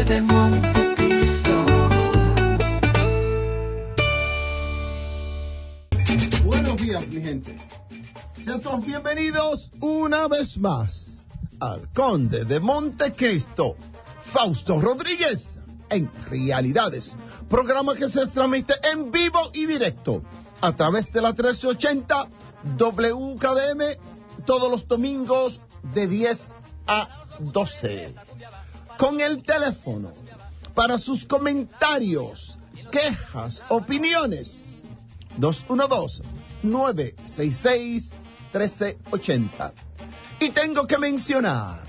Conde de Montecristo. Buenos días, mi gente. Sean todos bienvenidos una vez más al Conde de Montecristo, Fausto Rodríguez, en Realidades, programa que se transmite en vivo y directo a través de la 1380 WKDM todos los domingos de 10 a 12. Con el teléfono para sus comentarios, quejas, opiniones, 212-966-1380. Y tengo que mencionar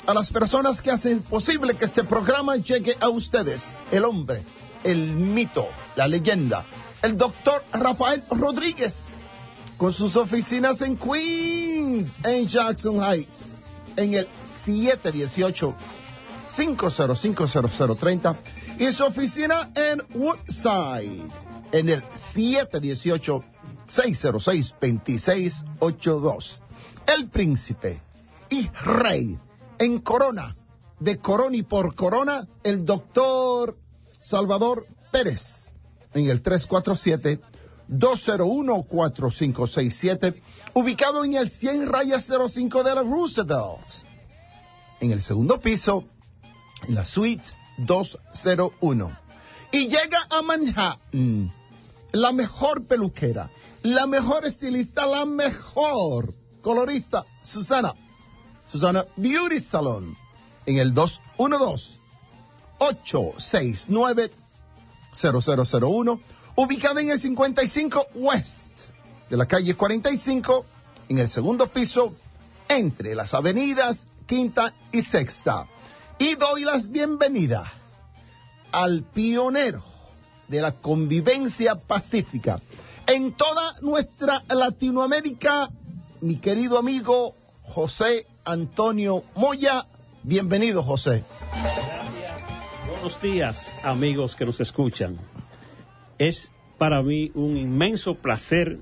a las personas que hacen posible que este programa llegue a ustedes. El hombre, el mito, la leyenda, el doctor Rafael Rodríguez, con sus oficinas en Queens, en Jackson Heights, en el 718-505-0030, y su oficina en Woodside, en el 718-606-2682. El príncipe y rey en Corona, de Corona y por Corona, el doctor Salvador Pérez, en el 347-201-4567, ubicado en el 100-05 de la Roosevelt, en el segundo piso, en la suite 201. Y llega a Manhattan, la mejor peluquera, la mejor estilista, la mejor colorista, Susana Beauty Salon, en el 212-869-0001, ubicada en el 55 West de la calle 45, en el segundo piso, entre las avenidas Quinta y Sexta. Y doy las bienvenidas al pionero de la convivencia pacífica en toda nuestra Latinoamérica, mi querido amigo José Antonio Moya. Bienvenido, José. Gracias. Buenos días, amigos que nos escuchan. Es para mí un inmenso placer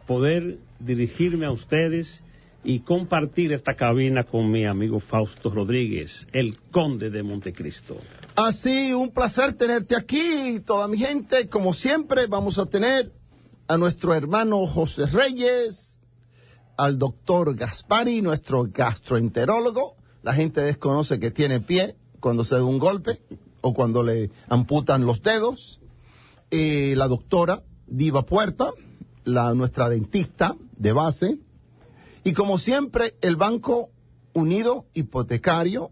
poder dirigirme a ustedes y compartir esta cabina con mi amigo Fausto Rodríguez, el Conde de Montecristo. Así, un placer tenerte aquí, toda mi gente. Como siempre, vamos a tener a nuestro hermano José Reyes, al doctor Gaspari, nuestro gastroenterólogo. La gente desconoce que tiene pie cuando se da un golpe o cuando le amputan los dedos. La doctora Diva Puerta, nuestra dentista de base. Y como siempre, el Banco Unido Hipotecario,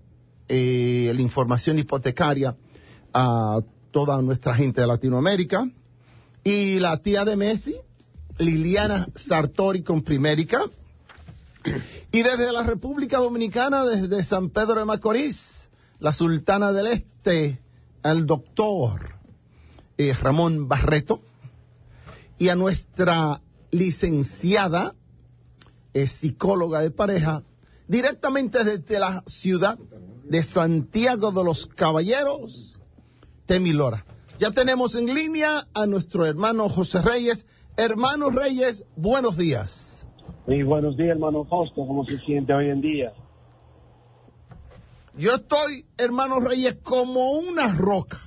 la información hipotecaria a toda nuestra gente de Latinoamérica. Y la tía de Messi, Liliana Sartori con Primérica. Y desde la República Dominicana, desde San Pedro de Macorís, la Sultana del Este, el doctor Ramón Barreto. Y a nuestra licenciada psicóloga de pareja, directamente desde la ciudad de Santiago de los Caballeros, Temi Lora. Ya tenemos en línea a nuestro hermano José Reyes. Hermano Reyes, buenos días. Muy buenos días, hermano Fausto. ¿Cómo se siente hoy en día? Yo estoy, hermano Reyes, como una roca.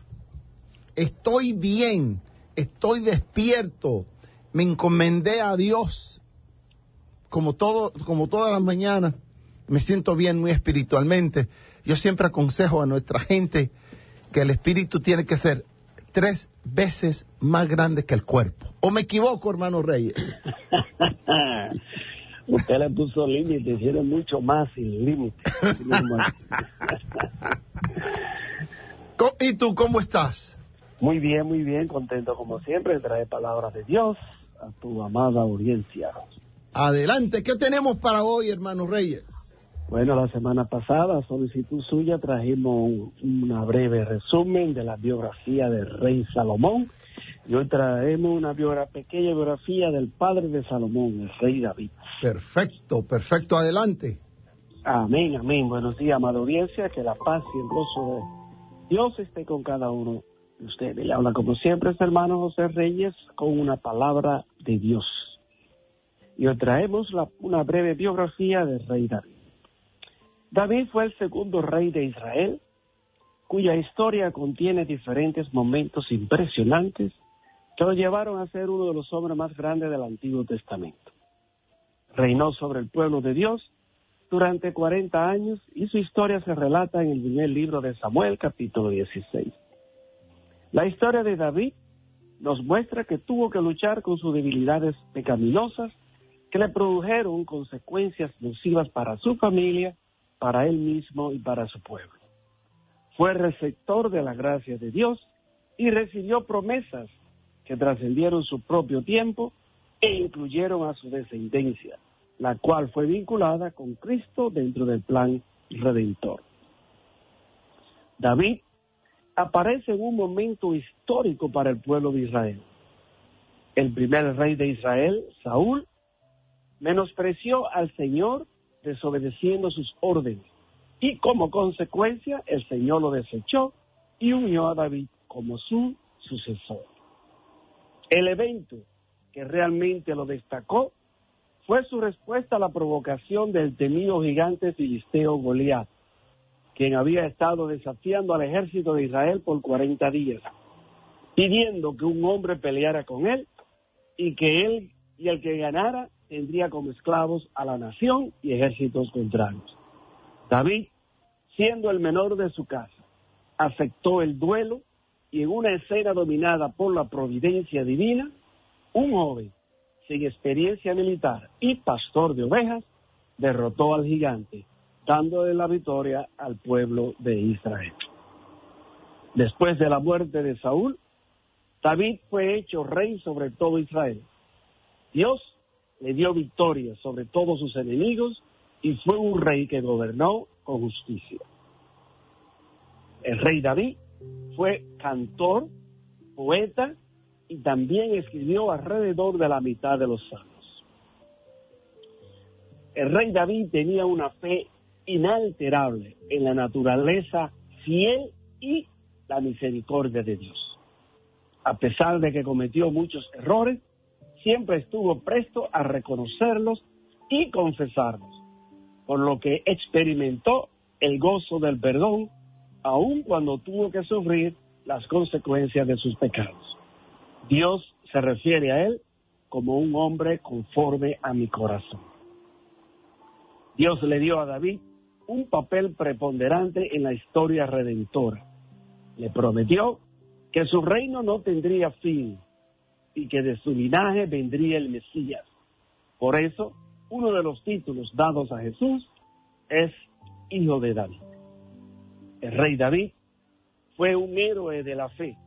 Estoy bien, estoy despierto. Me encomendé a Dios. Como todas las mañanas, me siento bien muy espiritualmente. Yo siempre aconsejo a nuestra gente que el espíritu tiene que ser 3 veces más grande que el cuerpo. ¿O me equivoco, hermano Reyes? Usted le puso límites, tiene mucho más sin límites. ¿Y tú cómo estás? Muy bien, contento como siempre de traer palabras de Dios a tu amada audiencia. Adelante, ¿qué tenemos para hoy, hermano Reyes? Bueno, la semana pasada, a solicitud suya, trajimos una breve resumen de la biografía del rey Salomón. Y hoy traemos una pequeña biografía del padre de Salomón, el rey David. Perfecto, adelante. Amén. Buenos días, amada audiencia, que la paz y el gozo de Dios esté con cada uno de ustedes. Le habla como siempre este hermano José Reyes con una palabra de Dios. Y hoy traemos una breve biografía del rey David. David fue el segundo rey de Israel, cuya historia contiene diferentes momentos impresionantes que lo llevaron a ser uno de los hombres más grandes del Antiguo Testamento. Reinó sobre el pueblo de Dios durante 40 años y su historia se relata en el primer libro de Samuel, capítulo 16. La historia de David nos muestra que tuvo que luchar con sus debilidades pecaminosas que le produjeron consecuencias nocivas para su familia, para él mismo y para su pueblo. Fue receptor de la gracia de Dios y recibió promesas que trascendieron su propio tiempo e incluyeron a su descendencia, la cual fue vinculada con Cristo dentro del plan redentor. David aparece en un momento histórico para el pueblo de Israel. El primer rey de Israel, Saúl, menospreció al Señor desobedeciendo sus órdenes y como consecuencia el Señor lo desechó y unió a David como su sucesor. El evento que realmente lo destacó fue su respuesta a la provocación del temido gigante filisteo Goliat, quien había estado desafiando al ejército de Israel por 40 días, pidiendo que un hombre peleara con él y que él y el que ganara tendría como esclavos a la nación y ejércitos contrarios. David, siendo el menor de su casa, aceptó el duelo y en una escena dominada por la providencia divina, un joven sin experiencia militar y pastor de ovejas derrotó al gigante, dándole la victoria al pueblo de Israel. Después de la muerte de Saúl, David fue hecho rey sobre todo Israel. Dios le dio victoria sobre todos sus enemigos y fue un rey que gobernó con justicia. El rey David fue cantor, poeta y también escribió alrededor de la mitad de los salmos. El rey David tenía una fe inalterable en la naturaleza fiel y la misericordia de Dios. A pesar de que cometió muchos errores, siempre estuvo presto a reconocerlos y confesarlos, por lo que experimentó el gozo del perdón, aun cuando tuvo que sufrir las consecuencias de sus pecados. Dios se refiere a él como un hombre conforme a mi corazón. Dios le dio a David un papel preponderante en la historia redentora. Le prometió que su reino no tendría fin y que de su linaje vendría el Mesías. Por eso, uno de los títulos dados a Jesús es Hijo de David. El rey David fue un héroe de la fe,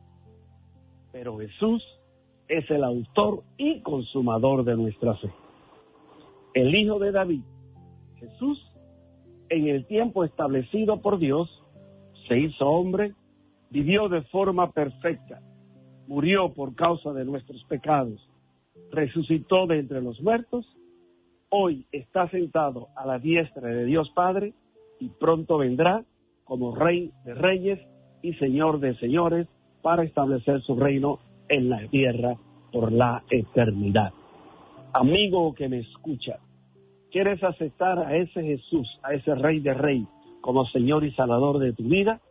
pero Jesús es el autor y consumador de nuestra fe. El Hijo de David, Jesús, en el tiempo establecido por Dios, se hizo hombre, vivió de forma perfecta, murió por causa de nuestros pecados, resucitó de entre los muertos, hoy está sentado a la diestra de Dios Padre y pronto vendrá como Rey de Reyes y Señor de Señores para establecer su reino en la tierra por la eternidad. Amigo que me escucha, ¿quieres aceptar a ese Jesús, a ese Rey de Reyes como Señor y Salvador de tu vida?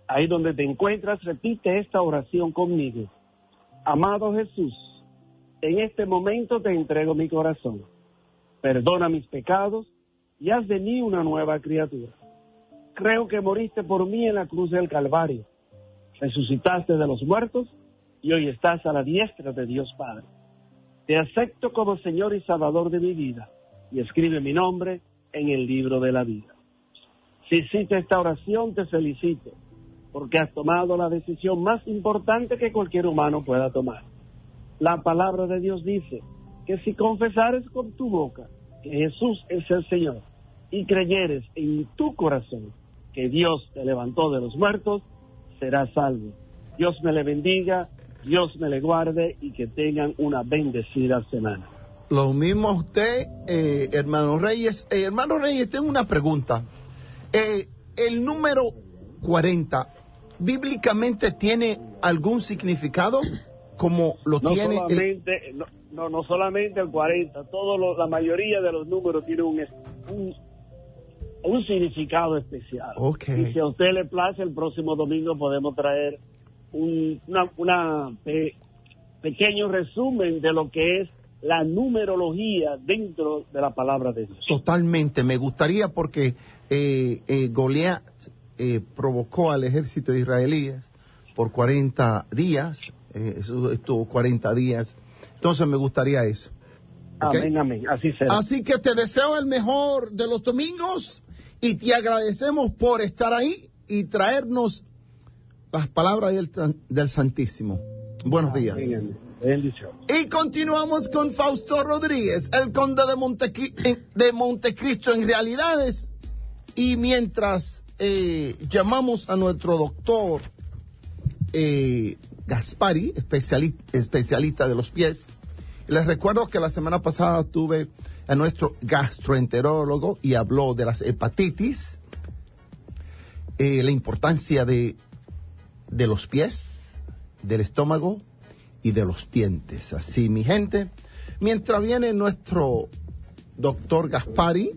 Ahí donde te encuentras, repite esta oración conmigo. Amado Jesús, en este momento te entrego mi corazón. Perdona mis pecados y haz de mí una nueva criatura. Creo que moriste por mí en la cruz del Calvario. Resucitaste de los muertos y hoy estás a la diestra de Dios Padre. Te acepto como Señor y Salvador de mi vida y escribe mi nombre en el libro de la vida. Si hiciste esta oración, te felicito, porque has tomado la decisión más importante que cualquier humano pueda tomar. La palabra de Dios dice que si confesares con tu boca que Jesús es el Señor y creyeres en tu corazón que Dios te levantó de los muertos, serás salvo. Dios me le bendiga, Dios me le guarde y que tengan una bendecida semana. Lo mismo a usted, hermano Reyes. Hermano Reyes, tengo una pregunta. El número 40, ¿bíblicamente tiene algún significado como lo No tiene solamente, no solamente el 40, la mayoría de los números tienen un significado especial. Ok. Y si a usted le place, el próximo domingo podemos traer pequeño resumen de lo que es la numerología dentro de la palabra de Dios. Totalmente, me gustaría porque Goliat provocó al ejército israelí por 40 días, estuvo 40 días, entonces me gustaría eso. ¿Okay? Amén, amén, así será. Así que te deseo el mejor de los domingos y te agradecemos por estar ahí y traernos las palabras del Santísimo. Buenos días. Amén. Bendición. Y continuamos con Fausto Rodríguez, el conde de Montecristo en Realidades. Y mientras llamamos a nuestro doctor Gaspari, especialista de los pies, les recuerdo que la semana pasada tuve a nuestro gastroenterólogo y habló de las hepatitis, la importancia de los pies, del estómago y de los dientes. Así, mi gente, mientras viene nuestro doctor Gaspari,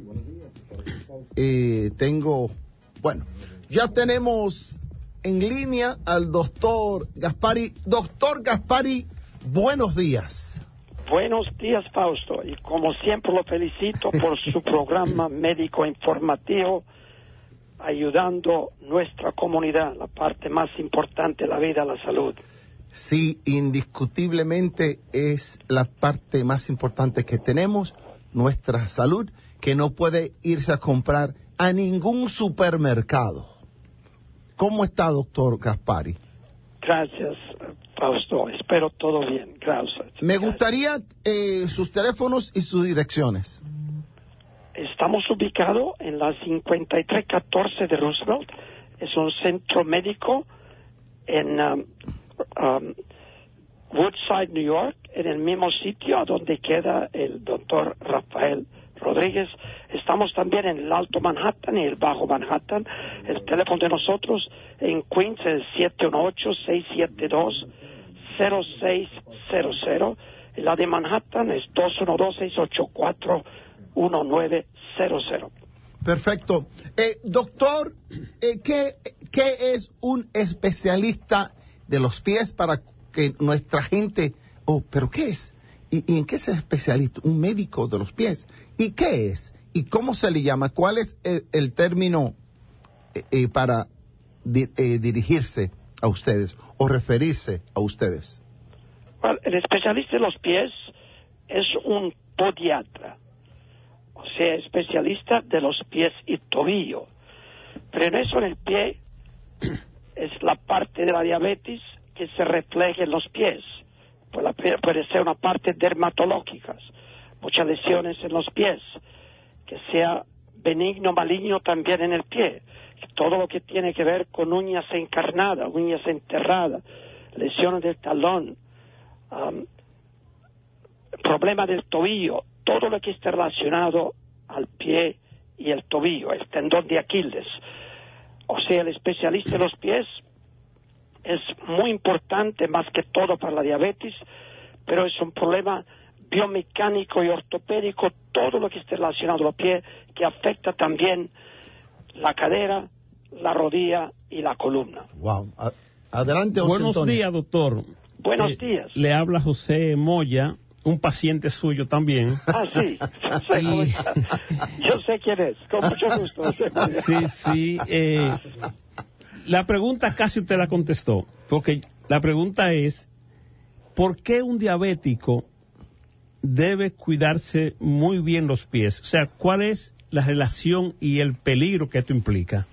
ya tenemos en línea al doctor Gaspari. Doctor Gaspari, buenos días. Buenos días, Fausto, y como siempre lo felicito por su programa médico informativo, ayudando nuestra comunidad, la parte más importante de la vida, la salud. Sí, indiscutiblemente es la parte más importante que tenemos, nuestra salud, que no puede irse a comprar a ningún supermercado. ¿Cómo está, doctor Gaspari? Gracias, Fausto. Espero todo bien. Gracias. Me gustaría sus teléfonos y sus direcciones. Estamos ubicados en la 5314 de Roosevelt. Es un centro médico en Woodside, New York, en el mismo sitio a donde queda el doctor Rafael Rodríguez. Estamos también en el Alto Manhattan y el Bajo Manhattan. El teléfono de nosotros en Queens es 718-672-0600. Y la de Manhattan es 212-684-1900. Perfecto. Doctor, ¿qué es un especialista de los pies para que nuestra gente... ¿pero qué es? ¿Y en qué es especialista? Un médico de los pies. ¿Y qué es? ¿Y cómo se le llama? ¿Cuál es el término para dirigirse a ustedes o referirse a ustedes? Bueno, el especialista de los pies es un podiatra, o sea, especialista de los pies y tobillo. Pero en eso, en el pie, es la parte de la diabetes que se refleja en los pies. Puede ser una parte dermatológica, muchas lesiones en los pies, que sea benigno, maligno también en el pie, todo lo que tiene que ver con uñas encarnadas, uñas enterradas, lesiones del talón, problema del tobillo, todo lo que esté relacionado al pie y el tobillo, el tendón de Aquiles. O sea, el especialista de los pies es muy importante más que todo para la diabetes, pero es un problema biomecánico y ortopédico, todo lo que esté relacionado a los pies, que afecta también la cadera, la rodilla y la columna. Wow. Adelante, José Buenos Antonio. días, doctor. Buenos días. Le habla José Moya, un paciente suyo también. Ah, sí. Yo sé quién es, con mucho gusto. Sí. La pregunta casi usted la contestó, porque la pregunta es, ¿por qué un diabético debe cuidarse muy bien los pies? O sea, ¿cuál es la relación y el peligro que esto implica?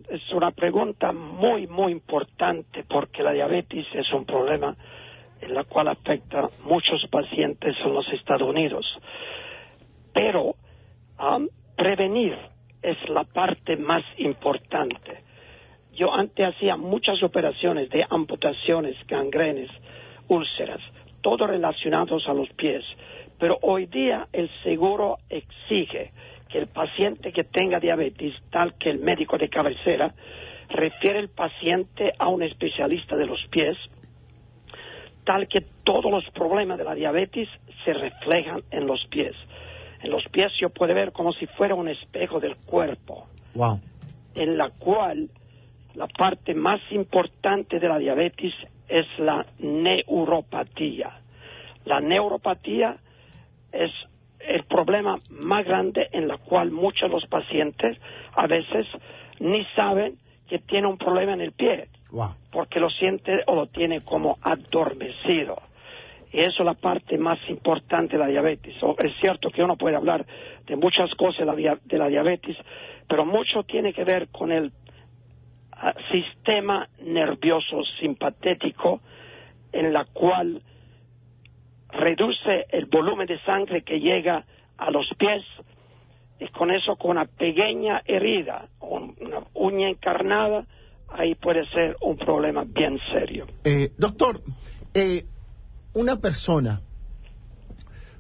Es una pregunta muy, muy importante, porque la diabetes es un problema en la cual afecta a muchos pacientes en los Estados Unidos. Pero prevenir es la parte más importante. Yo antes hacía muchas operaciones de amputaciones, gangrenas, úlceras, todo relacionados a los pies. Pero hoy día el seguro exige que el paciente que tenga diabetes, tal que el médico de cabecera, refiere el paciente a un especialista de los pies tal que todos los problemas de la diabetes se reflejan en los pies. En los pies yo puedo ver como si fuera un espejo del cuerpo, Wow. en la cual la parte más importante de la diabetes es la neuropatía. La neuropatía es el problema más grande en la cual muchos de los pacientes a veces ni saben que tiene un problema en el pie, Wow. porque lo siente o lo tiene como adormecido. Y eso es la parte más importante de la diabetes. Es cierto que uno puede hablar de muchas cosas de la diabetes, pero mucho tiene que ver con el sistema nervioso simpatético, en la cual reduce el volumen de sangre que llega a los pies, y con eso, con una pequeña herida o una uña encarnada, ahí puede ser un problema bien serio. Doctor, una persona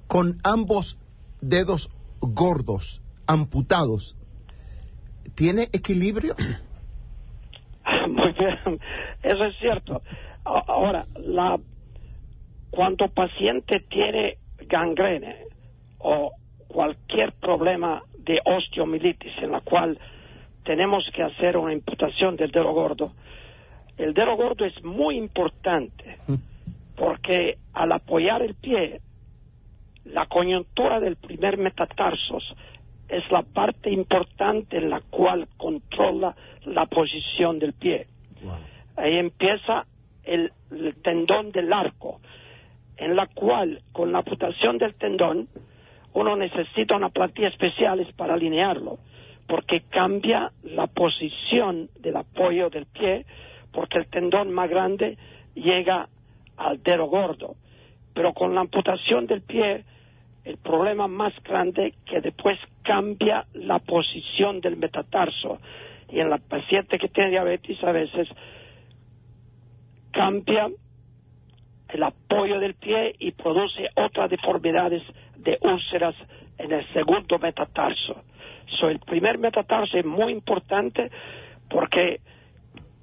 con ambos dedos gordos, amputados, ¿tiene equilibrio? Muy bien, eso es cierto. Ahora, cuando paciente tiene gangrena o cualquier problema de osteomielitis en la cual tenemos que hacer una amputación del dedo gordo, el dedo gordo es muy importante porque al apoyar el pie, la coyuntura del primer metatarsos es la parte importante en la cual controla la posición del pie. Wow. Ahí empieza el tendón del arco, en la cual con la amputación del tendón uno necesita una plantilla especiales para alinearlo, porque cambia la posición del apoyo del pie, porque el tendón más grande llega al dedo gordo. Pero con la amputación del pie, el problema más grande que después cambia la posición del metatarso. Y en la paciente que tiene diabetes a veces cambia el apoyo del pie y produce otras deformidades de úlceras en el segundo metatarso. El primer metatarso es muy importante porque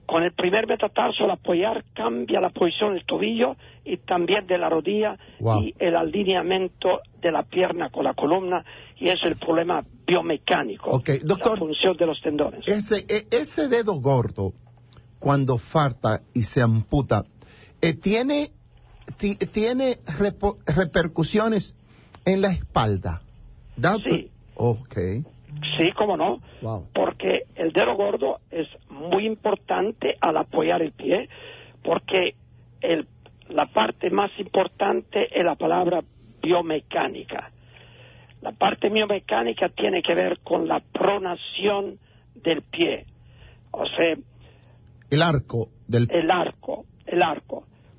con el primer metatarso al apoyar cambia la posición del tobillo y también de la rodilla. Wow. Y el alineamiento de la pierna con la columna, y eso es el problema biomecánico, Okay, doctor, la función de los tendones. Ese dedo gordo, cuando falta y se amputa, tiene repercusiones en la espalda. Sí. Okay. Sí, cómo no, Wow. porque el dedo gordo es muy importante al apoyar el pie, porque la parte más importante es la palabra biomecánica. La parte biomecánica tiene que ver con la pronación del pie, o sea, El arco del... el arco.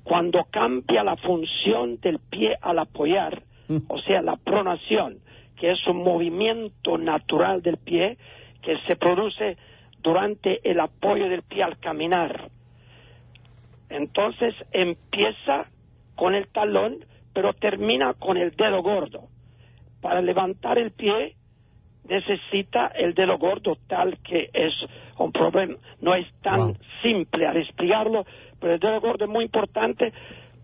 Cuando cambia la función del pie al apoyar, o sea, la pronación, que es un movimiento natural del pie que se produce durante el apoyo del pie al caminar. Entonces empieza con el talón, pero termina con el dedo gordo. Para levantar el pie necesita el dedo gordo, tal que es un problema, no es tan simple al explicarlo, pero el dedo gordo es muy importante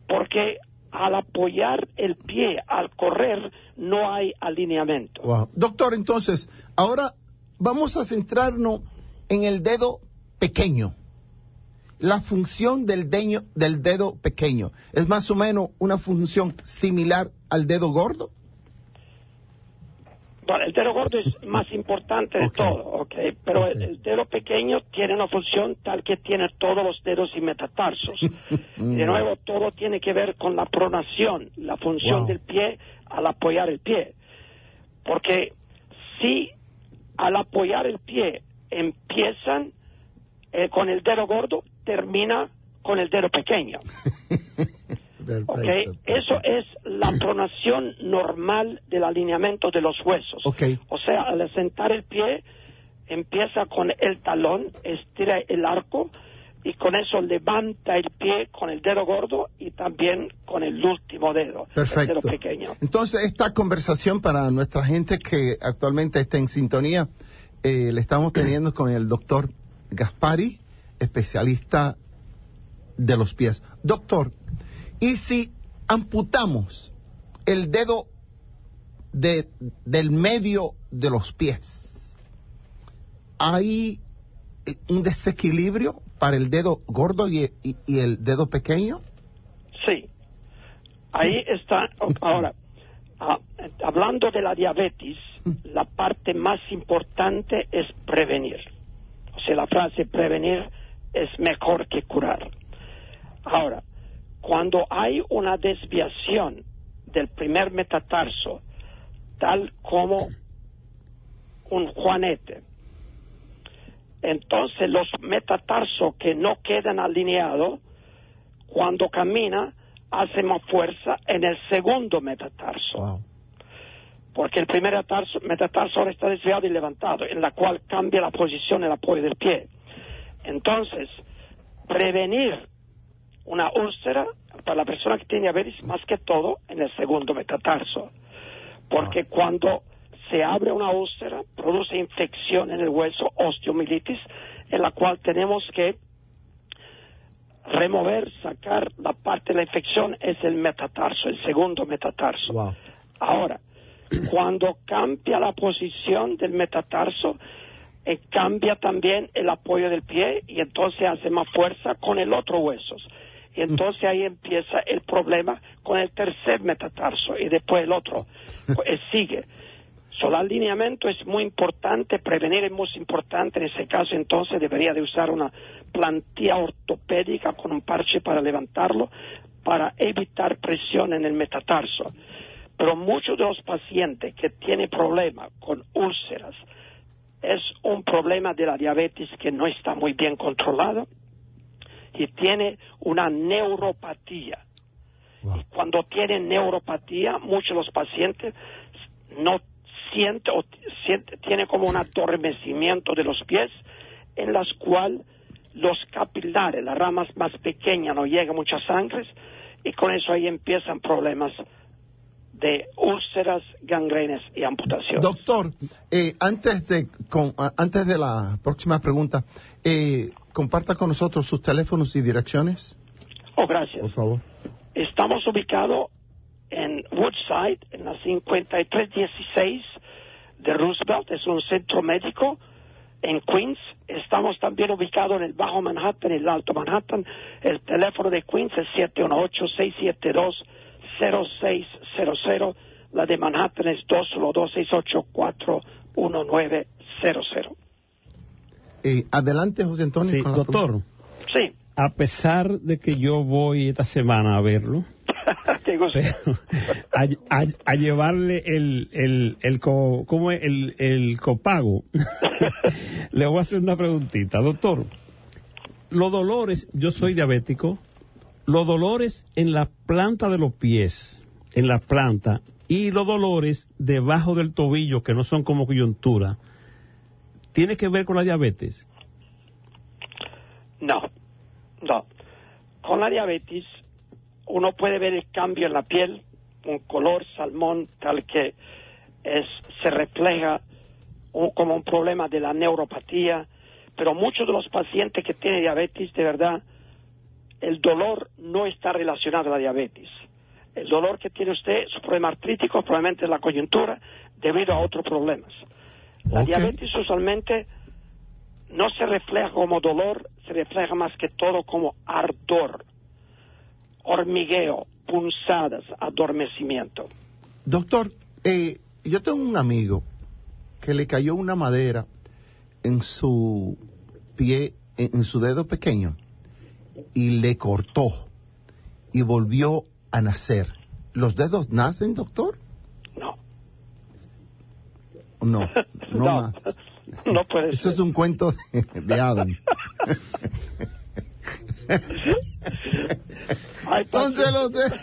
porque al apoyar el pie, al correr, no hay alineamiento. Wow. Doctor, entonces, ahora vamos a centrarnos en el dedo pequeño. La función del dedo pequeño, ¿es más o menos una función similar al dedo gordo? Bueno, el dedo gordo es más importante de todo, pero el dedo pequeño tiene una función tal que tiene todos los dedos y metatarsos. De nuevo, todo tiene que ver con la pronación, la función del pie al apoyar el pie. Porque si al apoyar el pie empiezan con el dedo gordo, termina con el dedo pequeño. Perfecto. Eso es la pronación normal del alineamiento de los huesos. O sea, al sentar el pie, empieza con el talón, estira el arco, y con eso levanta el pie con el dedo gordo y también con el último dedo, Perfecto. el dedo pequeño. Entonces, esta conversación para nuestra gente que actualmente está en sintonía, le estamos teniendo con el doctor Gaspari, especialista de los pies. Doctor, Y si amputamos el dedo del medio de los pies, ¿hay un desequilibrio para el dedo gordo y el dedo pequeño? Sí. Ahí está. Ahora, hablando de la diabetes, la parte más importante es prevenir. O sea, la frase prevenir es mejor que curar. Ahora, cuando hay una desviación del primer metatarso, tal como un juanete, entonces los metatarsos que no quedan alineados, cuando camina, hace más fuerza en el segundo metatarso. Wow. Porque el primer metatarso ahora está desviado y levantado, en la cual cambia la posición del apoyo del pie. Entonces, prevenir una úlcera para la persona que tiene diabetes, más que todo en el segundo metatarso. Porque cuando se abre una úlcera, produce infección en el hueso, osteomielitis, en la cual tenemos que remover, sacar la parte de la infección, es el metatarso, el segundo metatarso. Wow. Ahora, cuando cambia la posición del metatarso, cambia también el apoyo del pie y entonces hace más fuerza con el otro hueso. Y entonces ahí empieza el problema con el tercer metatarso y después el otro sigue. El alineamiento es muy importante, prevenir es muy importante. En ese caso, entonces, debería de usar una plantilla ortopédica con un parche para levantarlo, para evitar presión en el metatarso. Pero muchos de los pacientes que tienen problemas con úlceras es un problema de la diabetes que no está muy bien controlado y tiene una neuropatía. Wow. Y cuando tienen neuropatía, muchos de los pacientes no tiene como un adormecimiento de los pies, en las cuales los capilares, las ramas más pequeñas, no llega mucha sangre, y con eso ahí empiezan problemas de úlceras, gangrenas y amputaciones. Doctor, antes de la próxima pregunta, comparta con nosotros sus teléfonos y direcciones. Oh, gracias. Por favor. Estamos ubicados en Woodside, en la 5316 de Roosevelt, es un centro médico en Queens. Estamos también ubicados en el Bajo Manhattan, en el Alto Manhattan. El teléfono de Queens es 718-672-0600. La de Manhattan es 212-684-1900. Adelante, José Antonio. Sí, con la doctor, Sí. a pesar de que yo voy esta semana a verlo, Qué gusto. pero a llevarle el copago, le voy a hacer una preguntita. Doctor, los dolores, yo soy diabético, los dolores en la planta de los pies, en la planta, y los dolores debajo del tobillo, que no son como coyuntura, ¿tiene que ver con la diabetes? No. Con la diabetes uno puede ver el cambio en la piel, un color salmón tal que se refleja como un problema de la neuropatía, pero muchos de los pacientes que tienen diabetes, de verdad, el dolor no está relacionado a la diabetes. El dolor que tiene usted, su problema artrítico, probablemente es la coyuntura, debido a otros problemas. La diabetes usualmente no se refleja como dolor, se refleja más que todo como ardor, hormigueo, punzadas, adormecimiento. Doctor, yo tengo un amigo que le cayó una madera en su pie, en su dedo pequeño, y le cortó y volvió a nacer. ¿Los dedos nacen, doctor? No. No más. No puede Eso ser. es un cuento de Adam. Hay Entonces pacientes-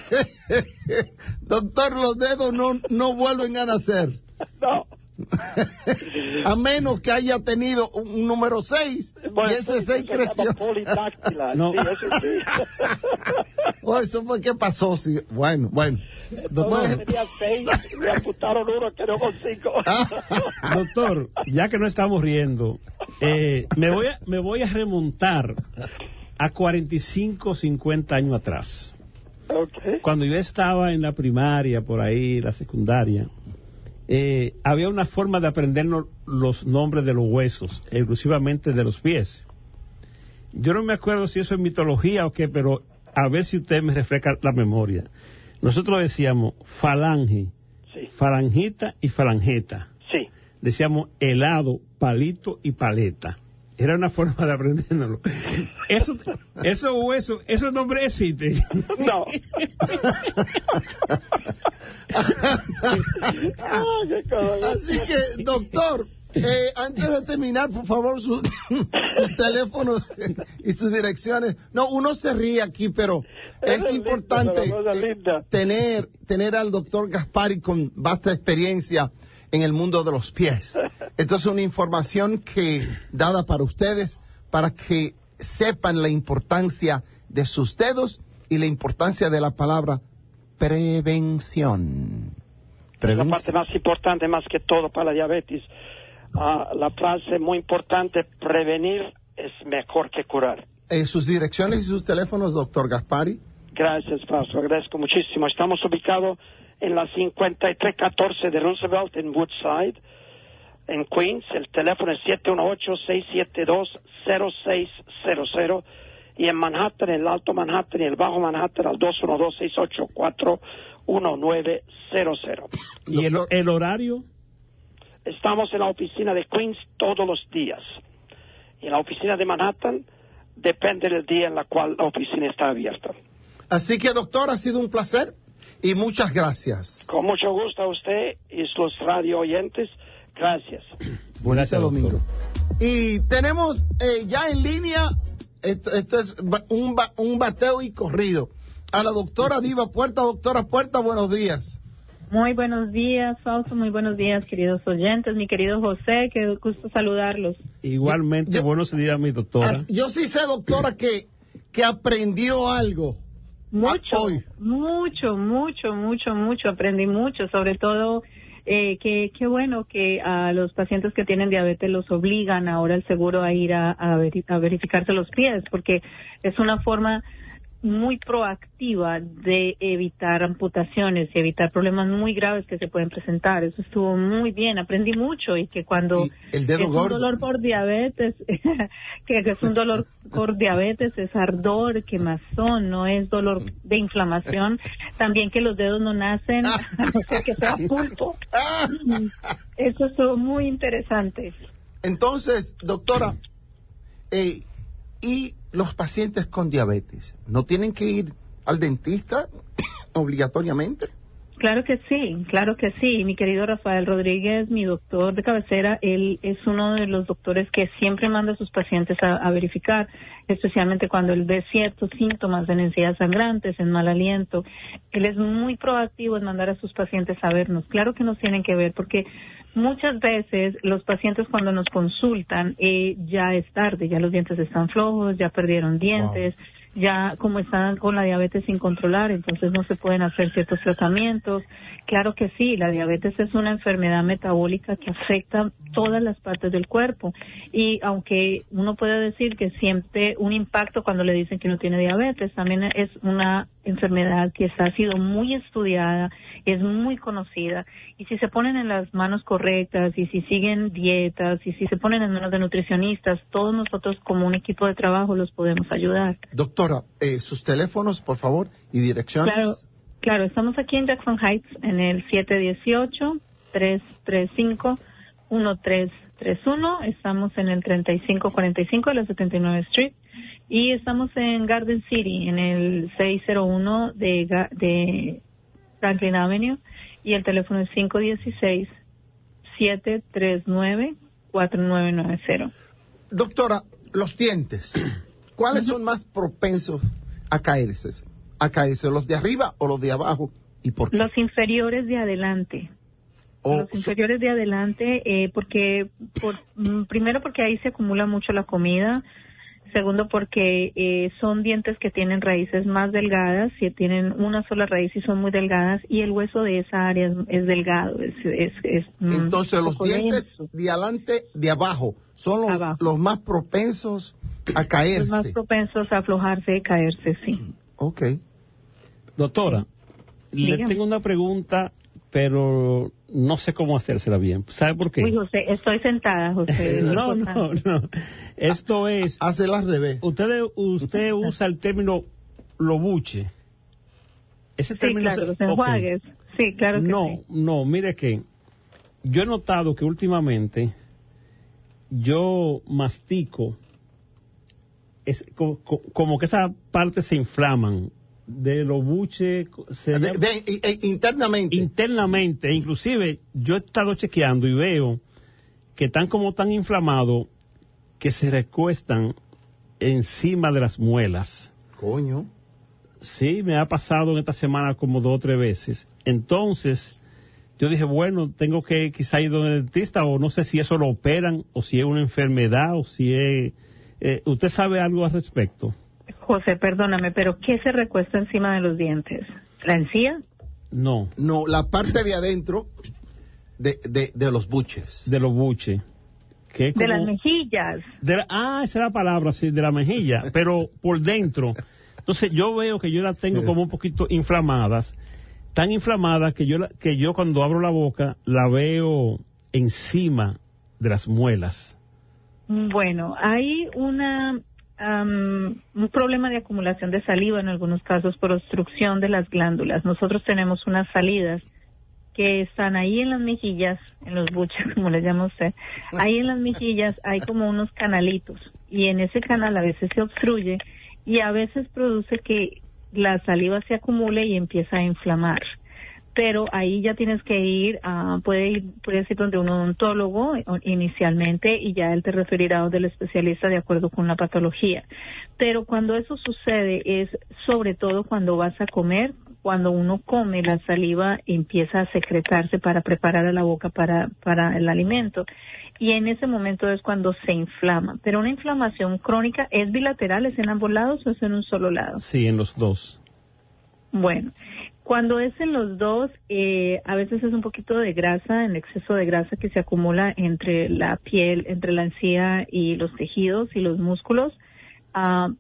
doctor, los dedos no vuelven a nacer. No. A menos que haya tenido un número 6 Bueno, y ese 6 se llama creció. polidáctila. No. Sí, eso sí. Eso fue que pasó. Sí. Bueno. Entonces tenía 6, le amputaron uno, quedó con 5. Doctor, ya que no estamos riendo, me voy a remontar a 45, 50 años atrás. Ok. Cuando yo estaba en la primaria, por ahí, la secundaria, había una forma de aprendernos los nombres de los huesos, exclusivamente de los pies. Yo no me acuerdo si eso es mitología o qué, pero a ver si usted me refresca la memoria. Nosotros decíamos falange, Sí. falangita y falangeta. Sí. Decíamos helado, palito y paleta. Era una forma de aprendérnoslo. Esos huesos, esos nombres existen. No. Ah, qué cosa. Así que, doctor, antes de terminar, por favor, sus teléfonos y sus direcciones. No, uno se ríe aquí, pero es Eres importante linda, cosa linda. tener al doctor Gaspari con vasta experiencia en el mundo de los pies. Entonces, una información que dada para ustedes, para que sepan la importancia de sus dedos y la importancia de la palabra prevención. La parte más importante, más que todo para la diabetes, la frase muy importante, prevenir es mejor que curar. Sus direcciones y sus teléfonos, doctor Gaspari. Gracias, Fausto, agradezco muchísimo. Estamos ubicados en la 5314 de Roosevelt en Woodside, en Queens. El teléfono es 718-672-0600. Y en Manhattan, en el Alto Manhattan y el Bajo Manhattan, al 212-684-1900. ¿Y el horario? Estamos en la oficina de Queens todos los días. Y en la oficina de Manhattan depende del día en la cual la oficina está abierta. Así que, doctor, ha sido un placer y muchas gracias. Con mucho gusto a usted y sus radio oyentes. Gracias. Gracias, domingo. doctor. Y tenemos ya en línea, esto es un bateo y corrido, a la doctora Diva Puerta. Doctora Puerta, buenos días. Muy buenos días, Fausto. Muy buenos días, queridos oyentes. Mi querido José, qué gusto saludarlos. Igualmente, buenos días, mi doctora. Yo sí sé, doctora, que aprendió algo. Hoy. Mucho. Aprendí mucho, sobre todo qué bueno que a los pacientes que tienen diabetes los obligan ahora el seguro a ir a verificarse los pies, porque es una forma muy proactiva de evitar amputaciones y evitar problemas muy graves que se pueden presentar. Eso estuvo muy bien, aprendí mucho, y que cuando el dedo es gordo. un dolor por diabetes, que es un dolor por diabetes, es ardor, quemazón, no es dolor de inflamación. También que los dedos no nacen, a no ser que sea pulpo. Eso estuvo muy interesante. Entonces, doctora, y los pacientes con diabetes, ¿no tienen que ir al dentista obligatoriamente? Claro que sí. Mi querido Rafael Rodríguez, mi doctor de cabecera, él es uno de los doctores que siempre manda a sus pacientes a verificar, especialmente cuando él ve ciertos síntomas de necesidades sangrantes, en mal aliento. Él es muy proactivo en mandar a sus pacientes a vernos. Claro que nos tienen que ver, porque muchas veces los pacientes cuando nos consultan ya es tarde, ya los dientes están flojos, ya perdieron dientes. Wow. Ya como están con la diabetes sin controlar, entonces no se pueden hacer ciertos tratamientos. Claro que sí, la diabetes es una enfermedad metabólica que afecta todas las partes del cuerpo, y aunque uno puede decir que siente un impacto cuando le dicen que no tiene diabetes, también es una enfermedad que ha sido muy estudiada, es muy conocida, y si se ponen en las manos correctas, y si siguen dietas, y si se ponen en manos de nutricionistas, todos nosotros como un equipo de trabajo los podemos ayudar. Doctora, sus teléfonos, por favor, y direcciones. Claro, estamos aquí en Jackson Heights en el 718-335-1331. Estamos en el 3545 de la 79 Street. Y estamos en Garden City, en el 601 de Franklin Avenue. Y el teléfono es 516-739-4990. Doctora, los dientes, ¿cuáles son más propensos a caerse? ¿Los de arriba o los de abajo? ¿Y por qué? Los inferiores de adelante. Inferiores de adelante, primero porque ahí se acumula mucho la comida. Segundo, porque son dientes que tienen raíces más delgadas, si tienen una sola raíz y son muy delgadas, y el hueso de esa área es delgado. Entonces, los dientes de adelante, de abajo, son los más propensos a caerse. Los más propensos a aflojarse y caerse, sí. Ok. Doctora, le Dígame. tengo una pregunta, pero no sé cómo hacérsela bien. ¿Sabe por qué? Uy, José, estoy sentada, José. No. Esto es, Hazla al revés. usted usa el término lobuche. Ese Sí, término claro, los ok. enjuagues. Sí, claro que sí. No, mire que yo he notado que últimamente yo mastico, como que esas partes se inflaman de los buches Internamente. internamente. Inclusive yo he estado chequeando y veo que están como tan inflamados que se recuestan encima de las muelas. Coño. Sí, me ha pasado en esta semana como 2 o 3 veces. Entonces, yo dije, bueno, tengo que quizá ir donde el dentista, o no sé si eso lo operan, o si es una enfermedad, o si es... ¿Usted sabe algo al respecto? José, perdóname, pero ¿qué se recuesta encima de los dientes? ¿La encía? No, No, la parte de adentro de los buches. de los buches. Que es De como- las mejillas. esa es la palabra, sí, de la mejilla, pero por dentro. Entonces yo veo que yo las tengo como un poquito inflamadas, tan inflamadas que yo cuando abro la boca la veo encima de las muelas. Bueno, hay un problema de acumulación de saliva en algunos casos por obstrucción de las glándulas. Nosotros tenemos unas salidas que están ahí en las mejillas, en los buches, como le llama usted. Ahí en las mejillas hay como unos canalitos y en ese canal a veces se obstruye y a veces produce que la saliva se acumule y empieza a inflamar. Pero ahí ya tienes que ir, puedes ir donde un odontólogo inicialmente y ya él te referirá donde el especialista de acuerdo con la patología. Pero cuando eso sucede es sobre todo cuando vas a comer, cuando uno come la saliva empieza a secretarse para preparar a la boca para el alimento y en ese momento es cuando se inflama. Pero una inflamación crónica es bilateral, ¿es en ambos lados o es en un solo lado? Sí, en los dos. Bueno, cuando es en los dos, a veces es un poquito de grasa, en exceso de grasa que se acumula entre la piel, entre la encía y los tejidos y los músculos.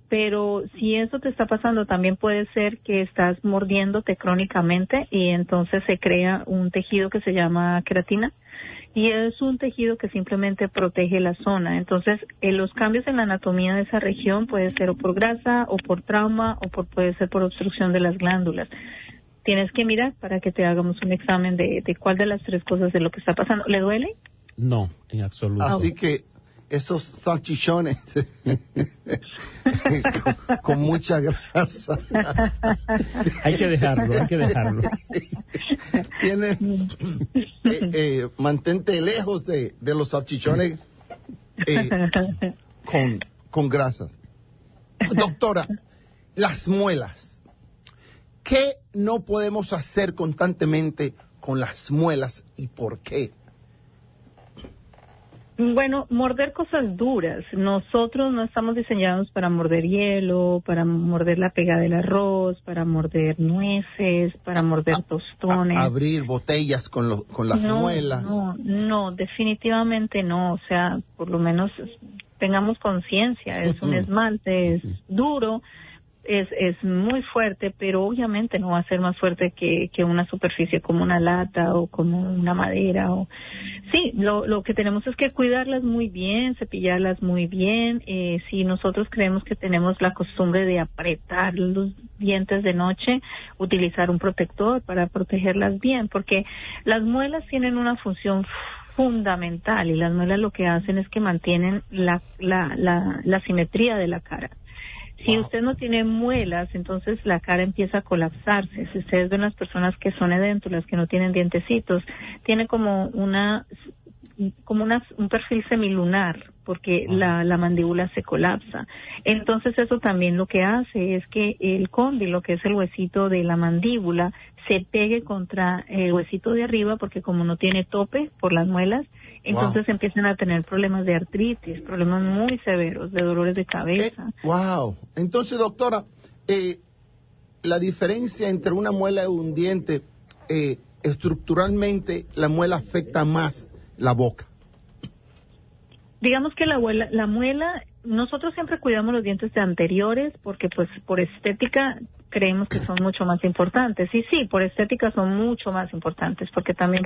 Pero si eso te está pasando, también puede ser que estás mordiéndote crónicamente y entonces se crea un tejido que se llama queratina y es un tejido que simplemente protege la zona. Entonces, los cambios en la anatomía de esa región puede ser o por grasa o por trauma o puede ser por obstrucción de las glándulas. Tienes que mirar para que te hagamos un examen de cuál de las 3 cosas de lo que está pasando. ¿Le duele? No, en absoluto. Así que esos salchichones con mucha grasa. Hay que dejarlo. Mantente lejos de los salchichones con grasas. Doctora, las muelas. ¿Qué no podemos hacer constantemente con las muelas y por qué? Bueno, morder cosas duras. Nosotros no estamos diseñados para morder hielo, para morder la pega del arroz, para morder nueces, para morder tostones. Abrir botellas con las muelas. No, definitivamente no. O sea, por lo menos tengamos conciencia. Es un esmalte, es duro, es muy fuerte, pero obviamente no va a ser más fuerte que una superficie como una lata o como una madera. Sí, lo que tenemos es que cuidarlas muy bien, cepillarlas muy bien. Si nosotros creemos que tenemos la costumbre de apretar los dientes de noche, utilizar un protector para protegerlas bien, porque las muelas tienen una función fundamental y las muelas lo que hacen es que mantienen la simetría de la cara. Si usted no tiene muelas, entonces la cara empieza a colapsarse. Si ustedes ven las personas que son edéntulas, que no tienen dientecitos, tiene como un perfil semilunar, porque la mandíbula se colapsa. Entonces eso también lo que hace es que el cóndilo, que es el huesito de la mandíbula, se pegue contra el huesito de arriba, porque como no tiene tope por las muelas, entonces empiezan a tener problemas de artritis, problemas muy severos, de dolores de cabeza. Wow. Entonces, doctora, la diferencia entre una muela y un diente, estructuralmente, la muela afecta más la boca. Digamos que la muela, nosotros siempre cuidamos los dientes anteriores porque pues por estética creemos que son mucho más importantes. Y sí, por estética son mucho más importantes porque también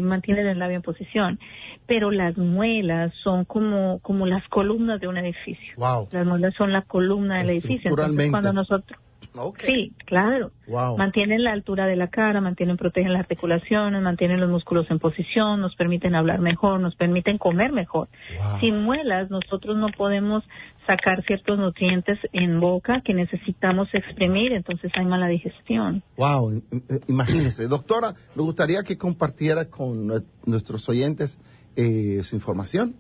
mantienen el labio en posición. Pero las muelas son como las columnas de un edificio. Wow. Las muelas son la columna del edificio. Entonces, cuando nosotros... Okay. Sí, claro. Wow. Mantienen la altura de la cara, protegen las articulaciones, mantienen los músculos en posición, nos permiten hablar mejor, nos permiten comer mejor. Wow. Sin muelas, nosotros no podemos sacar ciertos nutrientes en boca que necesitamos exprimir, entonces hay mala digestión. Wow, imagínese. Doctora, me gustaría que compartiera con nuestros oyentes su información.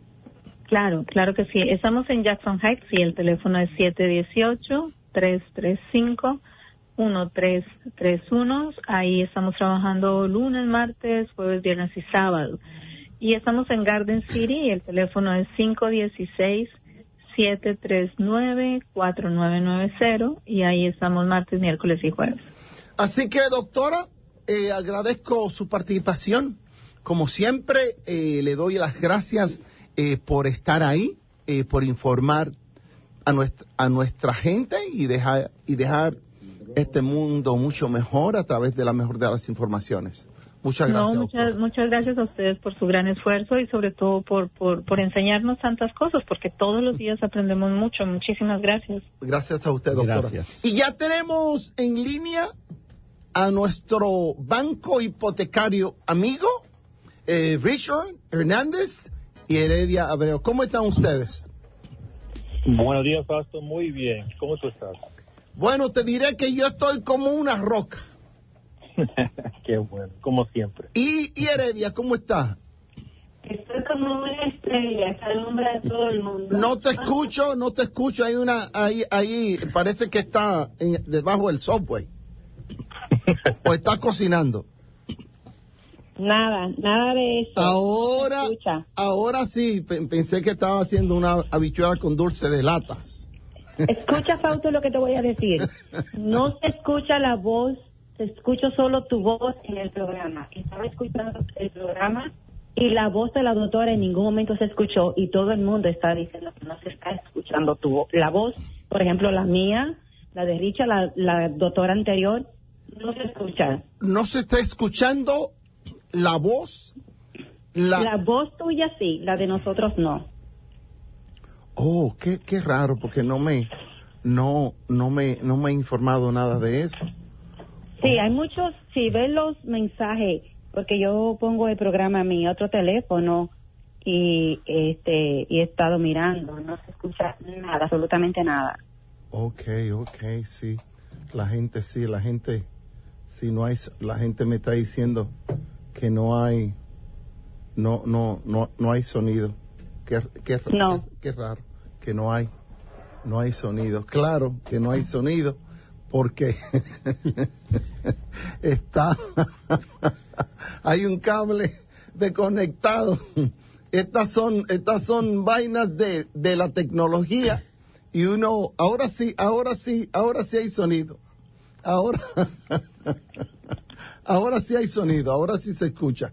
Claro que sí. Estamos en Jackson Heights y el teléfono es 718-335-1331. Ahí estamos trabajando lunes, martes, jueves, viernes y sábado. Y estamos en Garden City y el teléfono es 516-739-4990 y ahí estamos martes, miércoles y jueves. Así que, doctora, agradezco su participación. Como siempre, le doy las gracias por estar ahí, por informar a nuestra gente y dejar este mundo mucho mejor a través de la mejor de las informaciones. Muchas gracias. Muchas gracias a ustedes por su gran esfuerzo y sobre todo por enseñarnos tantas cosas, porque todos los días aprendemos mucho. Muchísimas gracias. Gracias a usted, doctora. Gracias. Y ya tenemos en línea a nuestro banco hipotecario amigo, Richard Hernández y Heredia Abreu. ¿Cómo están ustedes? Buenos días, Fausto. Muy bien. ¿Cómo tú estás? Bueno, te diré que yo estoy como una roca. Qué bueno, como siempre. Y Heredia, ¿cómo estás? Estoy como una estrella, que alumbra a todo el mundo. No te escucho. Hay una, ahí parece que está debajo del subway. O está cocinando. Nada de eso. Ahora sí, pensé que estaba haciendo una habichuela con dulce de latas. Escucha, Fausto, lo que te voy a decir. No se escucha la voz, se escucha solo tu voz en el programa. Estaba escuchando el programa y la voz de la doctora en ningún momento se escuchó y todo el mundo está diciendo que no se está escuchando tu voz. La voz, por ejemplo, la mía, la de Richa, la doctora anterior, no se escucha. No se está escuchando la voz. La voz tuya sí, la de nosotros no. Oh, qué raro, porque no me he informado nada de eso. Sí, hay muchos, si ves los mensajes, porque yo pongo el programa a mi otro teléfono y he estado mirando, no se escucha nada, absolutamente nada. Okay, sí. La gente, no hay, la gente me está diciendo que no hay sonido. Qué raro que no hay sonido. Claro que no hay sonido porque hay un cable desconectado. Estas son vainas de la tecnología y ahora sí hay sonido. Ahora sí hay sonido, ahora sí se escucha.